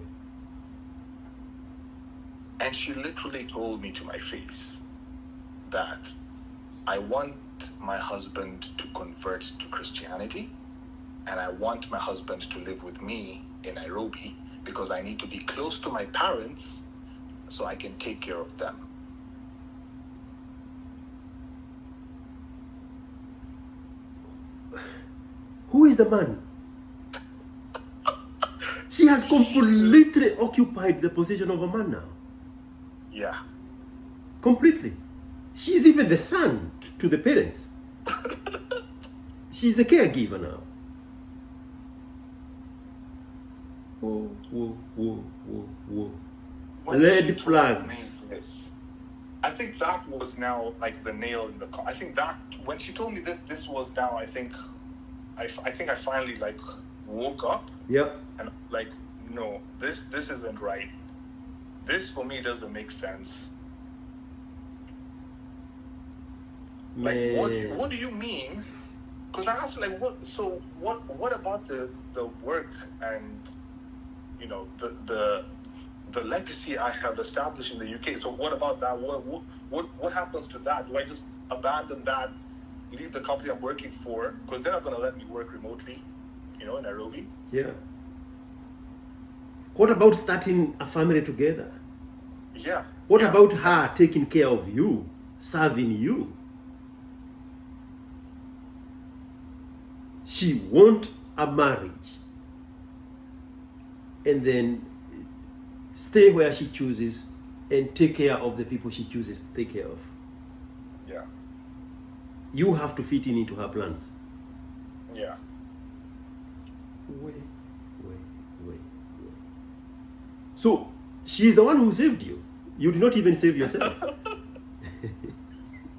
Speaker 1: And she literally told me to my face that I want my husband to convert to Christianity, and I want my husband to live with me in Nairobi because I need to be close to my parents so I can take care of them.
Speaker 2: Who is the man? She has completely occupied the position of a man now.
Speaker 1: Yeah.
Speaker 2: Completely. She's even the son to the parents. She's the caregiver now. Whoa, whoa, whoa, whoa, whoa. Red flags.
Speaker 1: This, I think that was now like the nail in the I think that when she told me this was now, I think I finally like woke up.
Speaker 2: Yep.
Speaker 1: And like, no, this isn't right. This for me doesn't make sense.
Speaker 2: Man.
Speaker 1: Like, what do you mean? Because I asked like, what about the work and, you know, the legacy I have established in the UK? So what about that? What happens to that? Do I just abandon that, leave the company I'm working for, because they're not going to let me work remotely, you know, in Nairobi?
Speaker 2: Yeah. What about starting a family together?
Speaker 1: Yeah.
Speaker 2: What about her taking care of you, serving you? She wants a marriage and then stay where she chooses and take care of the people she chooses to take care of.
Speaker 1: Yeah.
Speaker 2: You have to fit into her plans.
Speaker 1: Yeah.
Speaker 2: Wait. So she's the one who saved you. You did not even save yourself.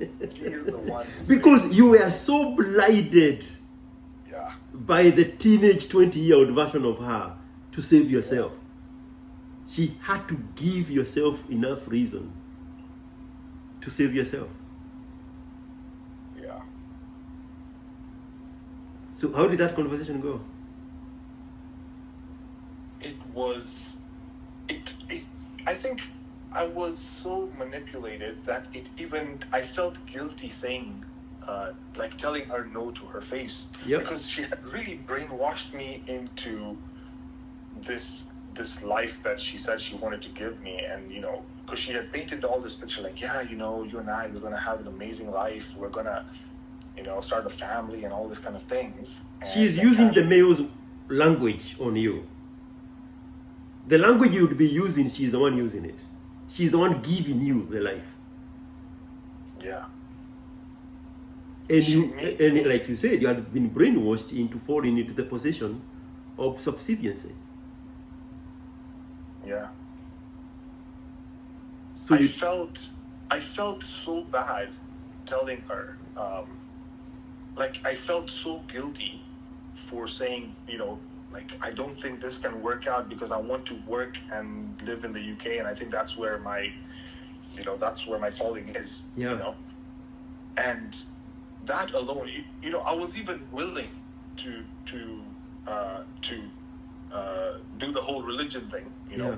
Speaker 1: She is the one.
Speaker 2: Because you were so blinded by the teenage 20-year-old version of her to save yourself. She had to give yourself enough reason to save yourself.
Speaker 1: Yeah.
Speaker 2: So how did that conversation go?
Speaker 1: I think I was so manipulated that I felt guilty saying, like telling her no to her face.
Speaker 2: Yep.
Speaker 1: Because she had really brainwashed me into this life that she said she wanted to give me. And, you know, because she had painted all this picture like, yeah, you know, you and I, we're going to have an amazing life. We're going to, you know, start a family and all this kind of things.
Speaker 2: She's using the male's language on you. The language you would be using, she's the one using it. She's the one giving you the life.
Speaker 1: Yeah.
Speaker 2: And like you said, you had been brainwashed into falling into the position of subserviency.
Speaker 1: Yeah.
Speaker 2: So
Speaker 1: I felt so bad telling her. Like, I felt so guilty for saying, like, I don't think this can work out because I want to work and live in the UK, and I think that's where my calling is.
Speaker 2: Yeah.
Speaker 1: And that alone, I was even willing to do the whole religion thing,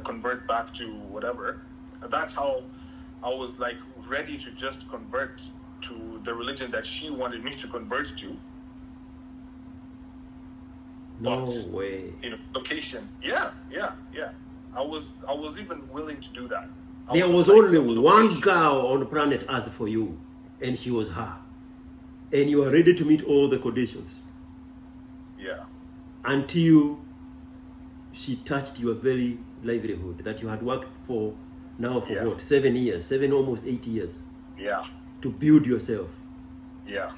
Speaker 1: convert back to whatever. That's how I was like ready to just convert to the religion that she wanted me to convert to.
Speaker 2: No
Speaker 1: But,
Speaker 2: way.
Speaker 1: location. Yeah. I was even willing to do that.
Speaker 2: There was only one girl on planet Earth for you, and she was her. And you are ready to meet all the conditions.
Speaker 1: Yeah.
Speaker 2: Until she touched your very livelihood that you had worked for now for what? 7 years, almost 8 years.
Speaker 1: Yeah.
Speaker 2: To build yourself.
Speaker 1: Yeah.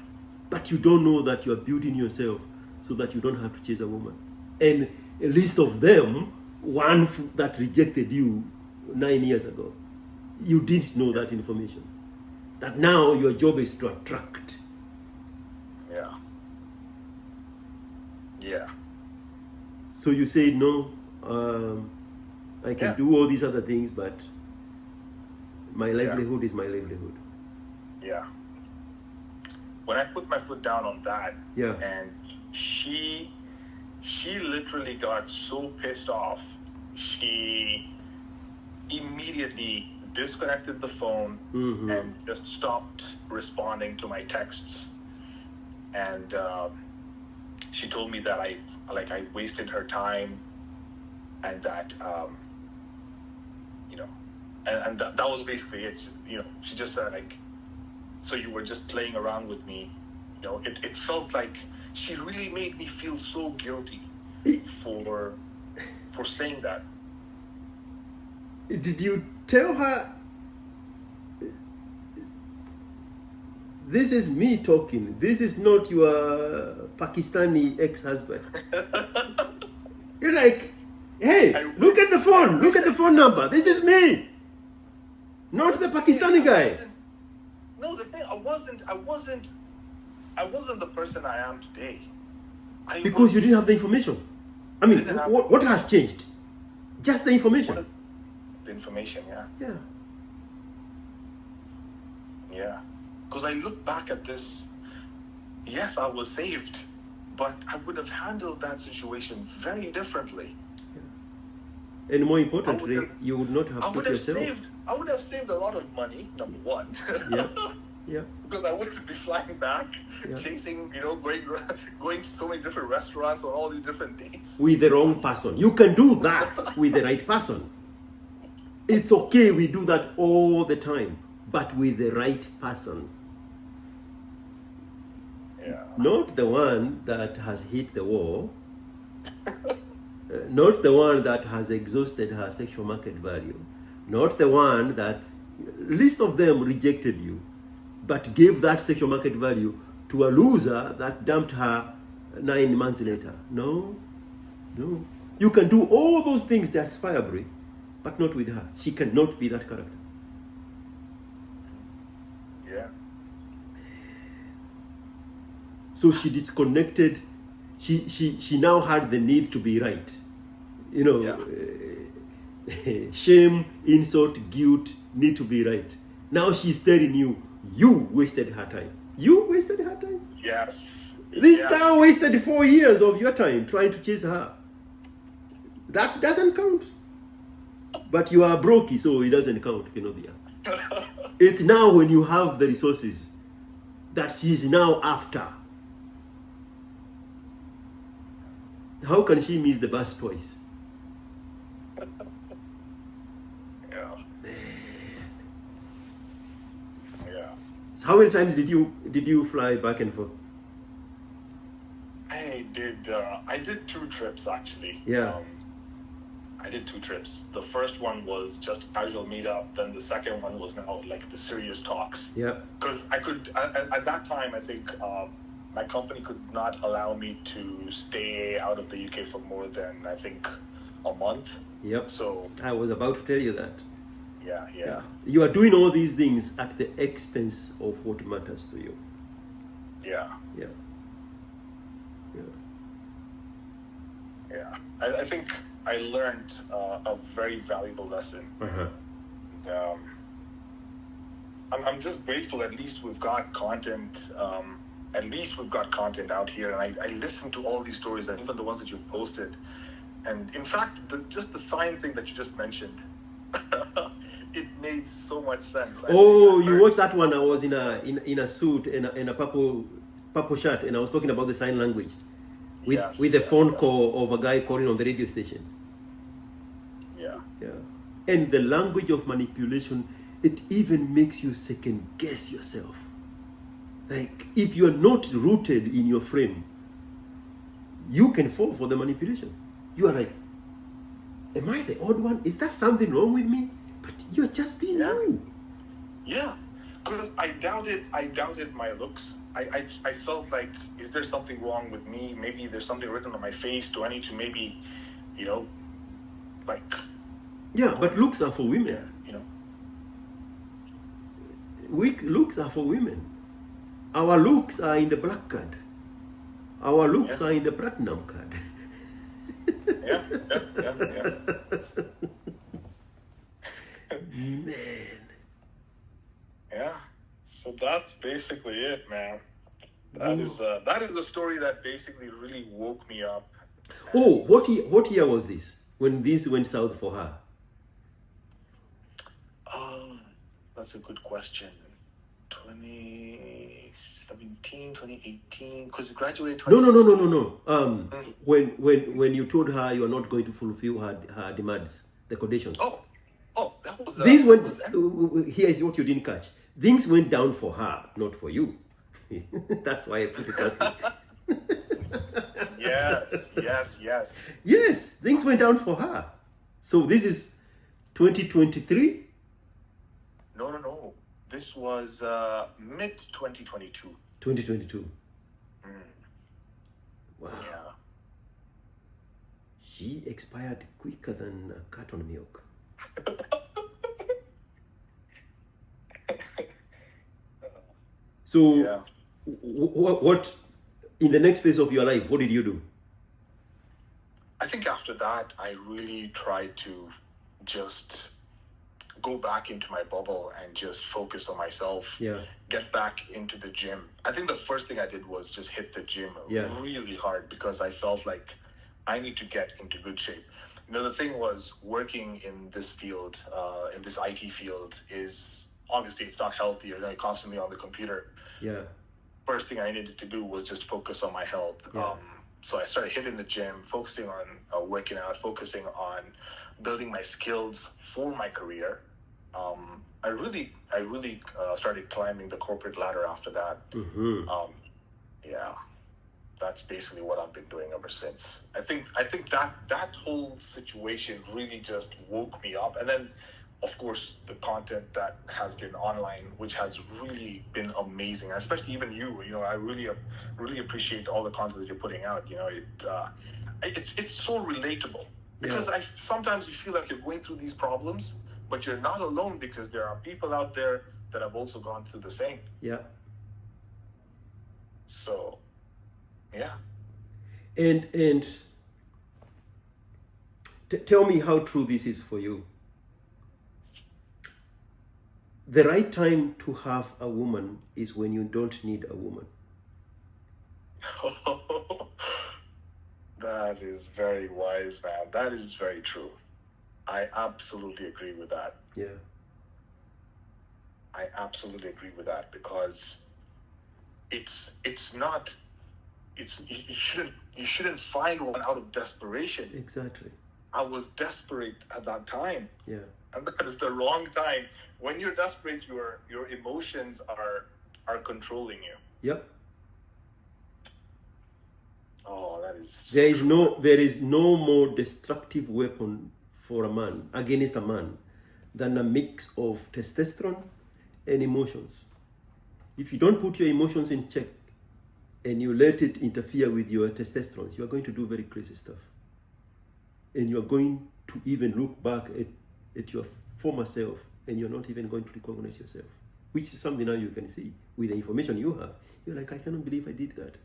Speaker 2: But you don't know that you are building yourself so that you don't have to chase a woman. And a list of them, one that rejected you 9 years ago. You didn't know that information. That now your job is to attract.
Speaker 1: Yeah. Yeah.
Speaker 2: So you say, no, I can do all these other things, but my livelihood is my livelihood.
Speaker 1: Yeah. When I put my foot down on that,
Speaker 2: Yeah.
Speaker 1: and she literally got so pissed off, she immediately disconnected the phone and just stopped responding to my texts. And she told me that I wasted her time, and that and that was basically it. She just said, like, so you were just playing around with me. It felt like she really made me feel so guilty for saying that.
Speaker 2: Did you tell her, this is me talking, this is not your Pakistani ex-husband? You're like, hey, look at the phone number, this is me, not the Pakistani guy.
Speaker 1: No, the thing, I wasn't the person I am today.
Speaker 2: Because you didn't have the information. I mean, what has changed? Just the information.
Speaker 1: The information, yeah.
Speaker 2: Yeah.
Speaker 1: Yeah. Because I look back at this, yes, I was saved, but I would have handled that situation very differently.
Speaker 2: Yeah. And more importantly, you would not have put yourself.
Speaker 1: I would have saved a lot of money, number one.
Speaker 2: Yeah. Yeah.
Speaker 1: Because I wouldn't be flying back, chasing, going to so many different restaurants on all these different dates.
Speaker 2: With the wrong person. You can do that with the right person. It's okay, we do that all the time, but with the right person.
Speaker 1: Yeah.
Speaker 2: Not the one that has hit the wall. Not the one that has exhausted her sexual market value. Not the one that, least of them, rejected you, but gave that sexual market value to a loser that dumped her 9 months later. No. You can do all those things that's firebrand, but not with her. She cannot be that character.
Speaker 1: Yeah.
Speaker 2: So she disconnected. She now had the need to be right. Shame, insult, guilt need to be right. Now she's telling you, you wasted her time. You wasted her time.
Speaker 1: Yes.
Speaker 2: This girl wasted 4 years of your time trying to chase her. That doesn't count. But you are brokey, so it doesn't count, It's now when you have the resources that she's now after. How can she miss the bus twice?
Speaker 1: Yeah.
Speaker 2: So how many times did you fly back and forth?
Speaker 1: I did 2 trips actually.
Speaker 2: Yeah.
Speaker 1: I did 2 trips. The first one was just a casual meetup. Then the second one was now like the serious talks.
Speaker 2: Yeah.
Speaker 1: Because I could, at that time, I think my company could not allow me to stay out of the UK for more than, I think, a month.
Speaker 2: Yep.
Speaker 1: So
Speaker 2: I was about to tell you that.
Speaker 1: Yeah.
Speaker 2: You are doing all these things at the expense of what matters to you.
Speaker 1: Yeah.
Speaker 2: Yeah.
Speaker 1: I think I learned a very valuable lesson. I'm just grateful. At least we've got content. At least we've got content out here, and I listen to all these stories, and even the ones that you've posted. And in fact, just the sign thing that you just mentioned, it made so much sense.
Speaker 2: You watched that one? I was in a suit and a purple shirt, and I was talking about the sign language with a phone call of a guy calling on the radio station.
Speaker 1: Yeah.
Speaker 2: And the language of manipulation, it even makes you second guess yourself. Like, if you are not rooted in your frame, you can fall for the manipulation. You are like, am I the odd one? Is there something wrong with me? But you're just being you.
Speaker 1: Yeah, because I doubted my looks. I felt like, is there something wrong with me? Maybe there's something written on my face. Do I need to maybe, like...
Speaker 2: Yeah, but looks are for women. Weak looks are for women. Our looks are in the black card. Our looks are in the platinum card.
Speaker 1: Yeah.
Speaker 2: Man.
Speaker 1: Yeah. So that's basically it, man. That is the story that basically really woke me up.
Speaker 2: Oh, what year was this when this went south for her?
Speaker 1: That's a good question. 2017, 2018, because you graduated 2016.
Speaker 2: No. When you told her you are not going to fulfill her demands, the conditions.
Speaker 1: Oh, that was...
Speaker 2: Here is what you didn't catch. Things went down for her, not for you. That's why I put it that way.
Speaker 1: Yes.
Speaker 2: Yes, things went down for her. So this is 2023?
Speaker 1: No. This was mid-2022.
Speaker 2: 2022. Wow.
Speaker 1: Yeah.
Speaker 2: She expired quicker than a carton of milk. So, what in the next phase of your life, what did you do?
Speaker 1: I think after that, I really tried to just go back into my bubble and just focus on myself. Get back into the gym. I think the first thing I did was just hit the gym really hard, because I felt like I need to get into good shape. The thing was, working in this field, in this IT field, is obviously it's not healthy. You're constantly on the computer. First thing I needed to do was just focus on my health. So I started hitting the gym, focusing on working out, focusing on building my skills for my career. I really started climbing the corporate ladder after that. That's basically what I've been doing ever since. I think that whole situation really just woke me up. And then, of course, the content that has been online, which has really been amazing, especially even you. I really appreciate all the content that you're putting out. It's so relatable, because sometimes you feel like you're going through these problems, but you're not alone, because there are people out there that have also gone through the same. So,
Speaker 2: And tell me how true this is for you. The right time to have a woman is when you don't need a woman.
Speaker 1: That is very wise, man. That is very true. I absolutely agree with that. I absolutely agree with that, because you shouldn't find one out of desperation.
Speaker 2: Exactly.
Speaker 1: I was desperate at that time. And that is the wrong time. When you're desperate, your emotions are controlling you. Oh, that is...
Speaker 2: There is no more destructive weapon for a man, against a man, than a mix of testosterone and emotions. If you don't put your emotions in check and you let it interfere with your testosterone, you are going to do very crazy stuff. And you are going to even look back at your former self and you're not even going to recognize yourself, which is something now you can see with the information you have. You're like, I cannot believe I did that.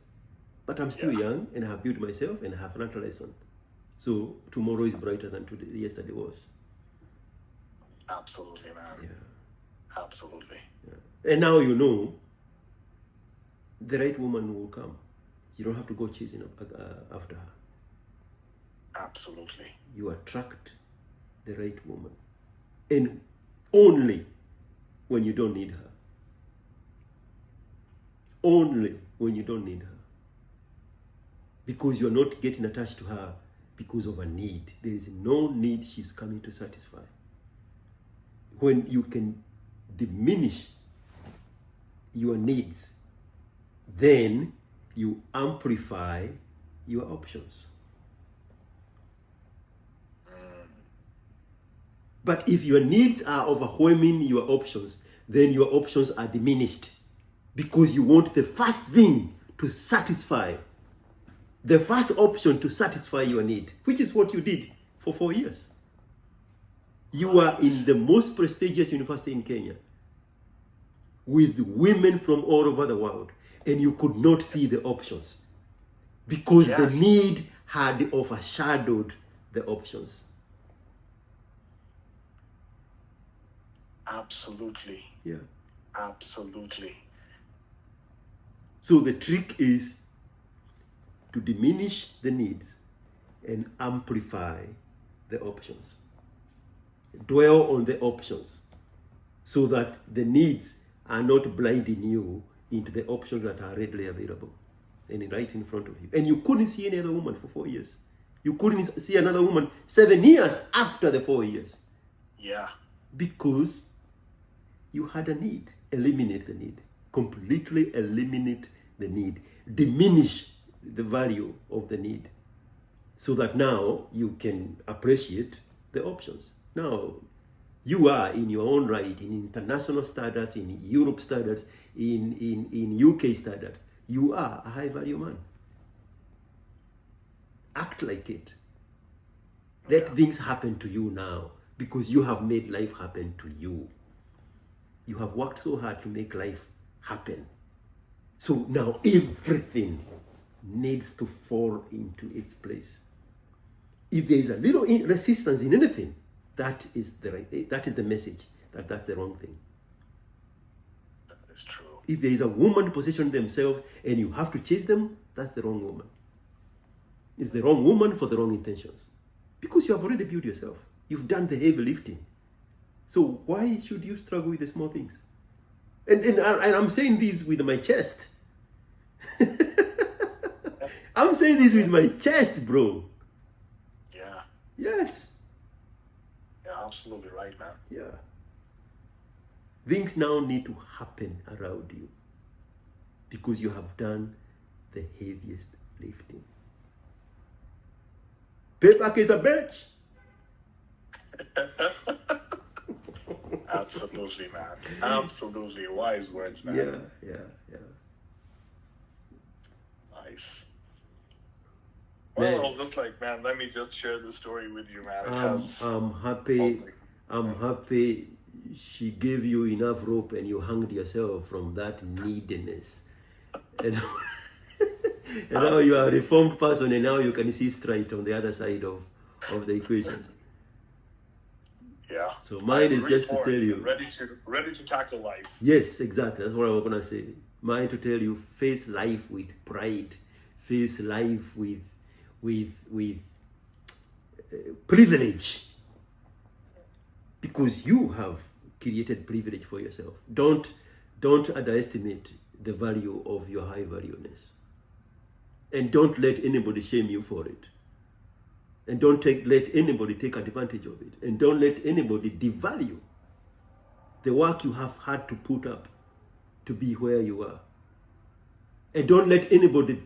Speaker 2: But I'm still young, and I have built myself, and I have learned a lesson. So tomorrow is brighter than yesterday was.
Speaker 1: Absolutely, man.
Speaker 2: Yeah.
Speaker 1: Absolutely.
Speaker 2: Yeah. And now you know the right woman will come. You don't have to go chasing after her.
Speaker 1: Absolutely.
Speaker 2: You attract the right woman. And only when you don't need her. Only when you don't need her. Because you're not getting attached to her because of a need. There is no need she's coming to satisfy. When you can diminish your needs, then you amplify your options. But if your needs are overwhelming your options, then your options are diminished because you want the first thing to satisfy, the first option to satisfy your need, which is what you did for 4 years. You were in the most prestigious university in Kenya with women from all over the world, and you could not see the options because the need had overshadowed the options.
Speaker 1: Absolutely.
Speaker 2: Yeah.
Speaker 1: Absolutely.
Speaker 2: So the trick is to diminish the needs and amplify the options. Dwell on the options so that the needs are not blinding you into the options that are readily available and right in front of you. And you couldn't see any other woman for 4 years. You couldn't see another woman 7 years after the 4 years.
Speaker 1: Yeah.
Speaker 2: Because you had a need. Eliminate the need. Completely eliminate the need. Diminish the value of the need so that now you can appreciate the options. Now, you are in your own right, in international standards, in Europe standards, in UK standards. You are a high value man. Act like it. Let things happen to you now because you have made life happen to you. You have worked so hard to make life happen. So now everything needs to fall into its place. If there is a little resistance in anything, that is the message that that's the wrong thing.
Speaker 1: That is true.
Speaker 2: If there is a woman positioning themselves and you have to chase them, that's the wrong woman. It's the wrong woman for the wrong intentions. Because you have already built yourself. You've done the heavy lifting. So why should you struggle with the small things? And I'm saying this with my chest. I'm saying this with my chest, bro.
Speaker 1: Yeah.
Speaker 2: Yes.
Speaker 1: Yeah, absolutely right, man.
Speaker 2: Yeah. Things now need to happen around you because you have done the heaviest lifting. Payback is a bitch.
Speaker 1: Absolutely, man. Absolutely. Wise words, man.
Speaker 2: Yeah.
Speaker 1: Nice. Well,
Speaker 2: Man.
Speaker 1: I was just like, man, let me just share the story with you, man.
Speaker 2: I'm happy she gave you enough rope and you hanged yourself from that neediness. And now you are a reformed person and now you can see straight on the other side of the equation.
Speaker 1: Yeah.
Speaker 2: So mine is just to tell you.
Speaker 1: Ready to tackle life.
Speaker 2: Yes, exactly. That's what I was gonna say. Mine to tell you, face life with pride. Face life with privilege. Because you have created privilege for yourself. Don't underestimate the value of your high valueness. And don't let anybody shame you for it. And don't let anybody take advantage of it. And don't let anybody devalue the work you have had to put up to be where you are. And don't let anybody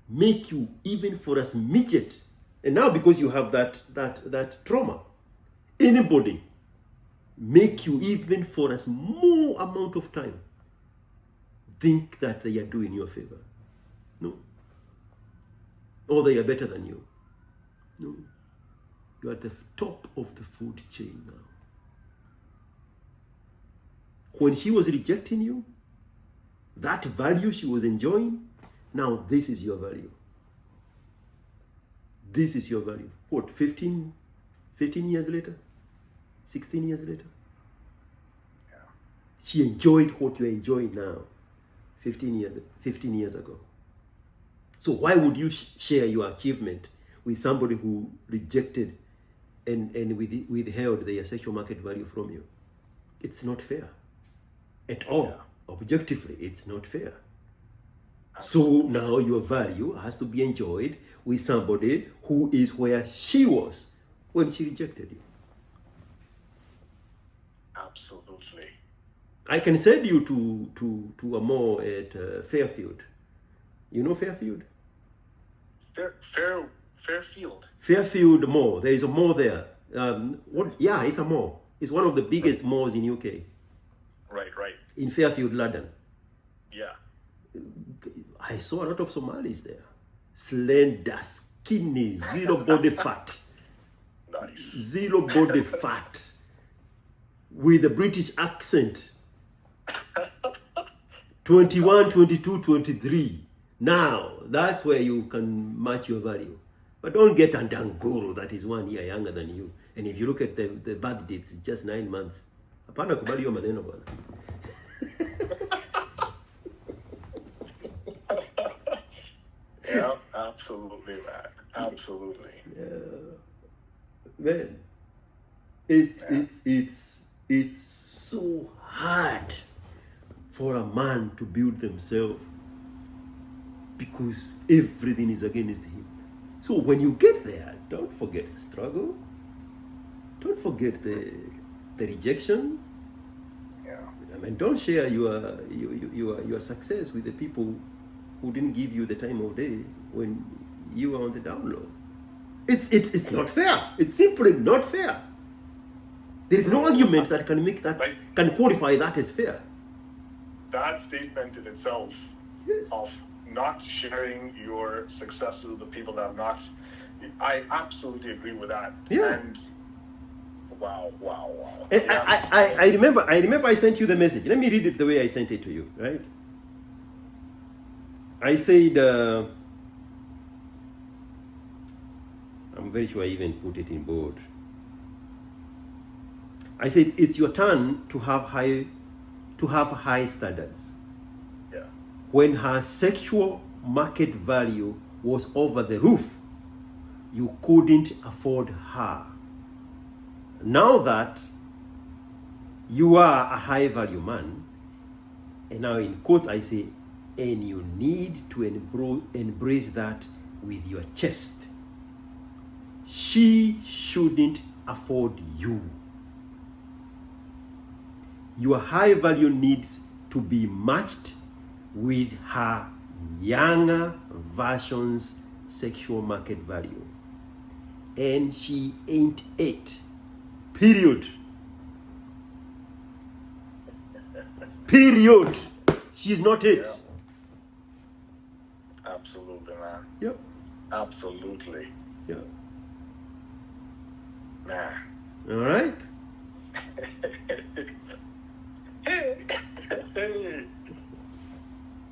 Speaker 2: make you even for a midget. And now because you have that trauma, anybody make you even for a small amount of time think that they are doing you a favor. No. Or they are better than you. No. You are at the top of the food chain now. When she was rejecting you, that value she was enjoying, now this is your value. This is your value. What, 15 years later? 16 years later?
Speaker 1: Yeah.
Speaker 2: She enjoyed what you're enjoying now, 15 years ago. So why would you share your achievement with somebody who rejected and withheld their sexual market value from you? It's not fair. At all. Yeah. Objectively, it's not fair. Absolutely. So now your value has to be enjoyed with somebody who is where she was when she rejected you.
Speaker 1: Absolutely.
Speaker 2: I can send you to a mall at Fairfield. You know Fairfield?
Speaker 1: Fairfield.
Speaker 2: Fairfield Mall. There is a mall there. Yeah, it's a mall. It's one of the biggest malls in UK.
Speaker 1: Right.
Speaker 2: In Fairfield, London.
Speaker 1: Yeah.
Speaker 2: I saw a lot of Somalis there. Slender, skinny, zero body fat.
Speaker 1: Nice.
Speaker 2: Zero body fat. With a British accent. 21, 22, 23. Now, that's where you can match your value. But don't get a danguro that is 1 year younger than you. And if you look at the birth dates, it's just 9 months. Hapana kubali hiyo maneno bwana.
Speaker 1: Yeah, absolutely, man. Absolutely.
Speaker 2: Yeah. Man, it's so hard for a man to build themselves because everything is against him. So when you get there, don't forget the struggle. Don't forget the rejection.
Speaker 1: Yeah.
Speaker 2: I mean, don't share your success with the people who didn't give you the time of day when you were on the down low. It's not fair. It's simply not fair. There is no argument that can make that can qualify that as fair.
Speaker 1: That statement in itself,
Speaker 2: yes,
Speaker 1: of not sharing your success with the people that have not, I absolutely agree with that.
Speaker 2: Yeah.
Speaker 1: And wow.
Speaker 2: And
Speaker 1: yeah.
Speaker 2: I remember I sent you the message. Let me read it the way I sent it to you, right? I said, I'm very sure I even put it in bold. I said, it's your turn to have high standards.
Speaker 1: Yeah.
Speaker 2: When her sexual market value was over the roof, you couldn't afford her. Now that you are a high value man, and now in quotes I say, and you need to embrace that with your chest. She shouldn't afford you. Your high value needs to be matched with her younger version's sexual market value. And she ain't it. Period. Period. She's not it.
Speaker 1: Yeah. Absolutely, man.
Speaker 2: Yep.
Speaker 1: Absolutely.
Speaker 2: Yeah.
Speaker 1: Man.
Speaker 2: All right.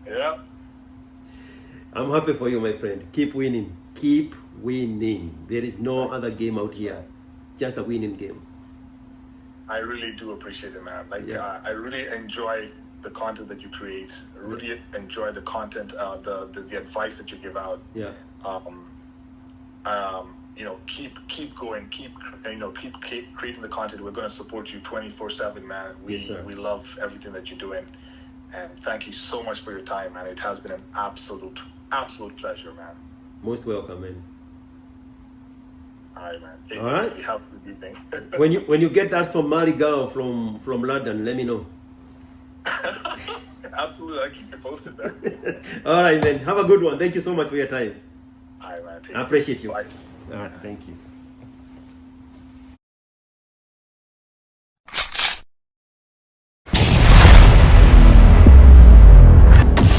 Speaker 1: Yeah.
Speaker 2: I'm happy for you, my friend. Keep winning. Keep winning. There is no other game out here. Just a winning game.
Speaker 1: I really do appreciate it, man. I really enjoy the content that you create. I really enjoy the content, the advice that you give out.
Speaker 2: Yeah.
Speaker 1: Keep going, keep creating the content. We're going to support you 24/7, man. We love everything that you're doing, and thank you so much for your time, man. It has been an absolute pleasure, man.
Speaker 2: Most welcome, man.
Speaker 1: All right, man.
Speaker 2: All right.
Speaker 1: Have a good evening.
Speaker 2: when you get that Somali girl from London, let me know.
Speaker 1: Absolutely, I'll keep you posted, man.
Speaker 2: All right, man. Have a good one. Thank you so much for your time.
Speaker 1: All right, man.
Speaker 2: I appreciate you.
Speaker 1: Bye.
Speaker 2: All right, thank you.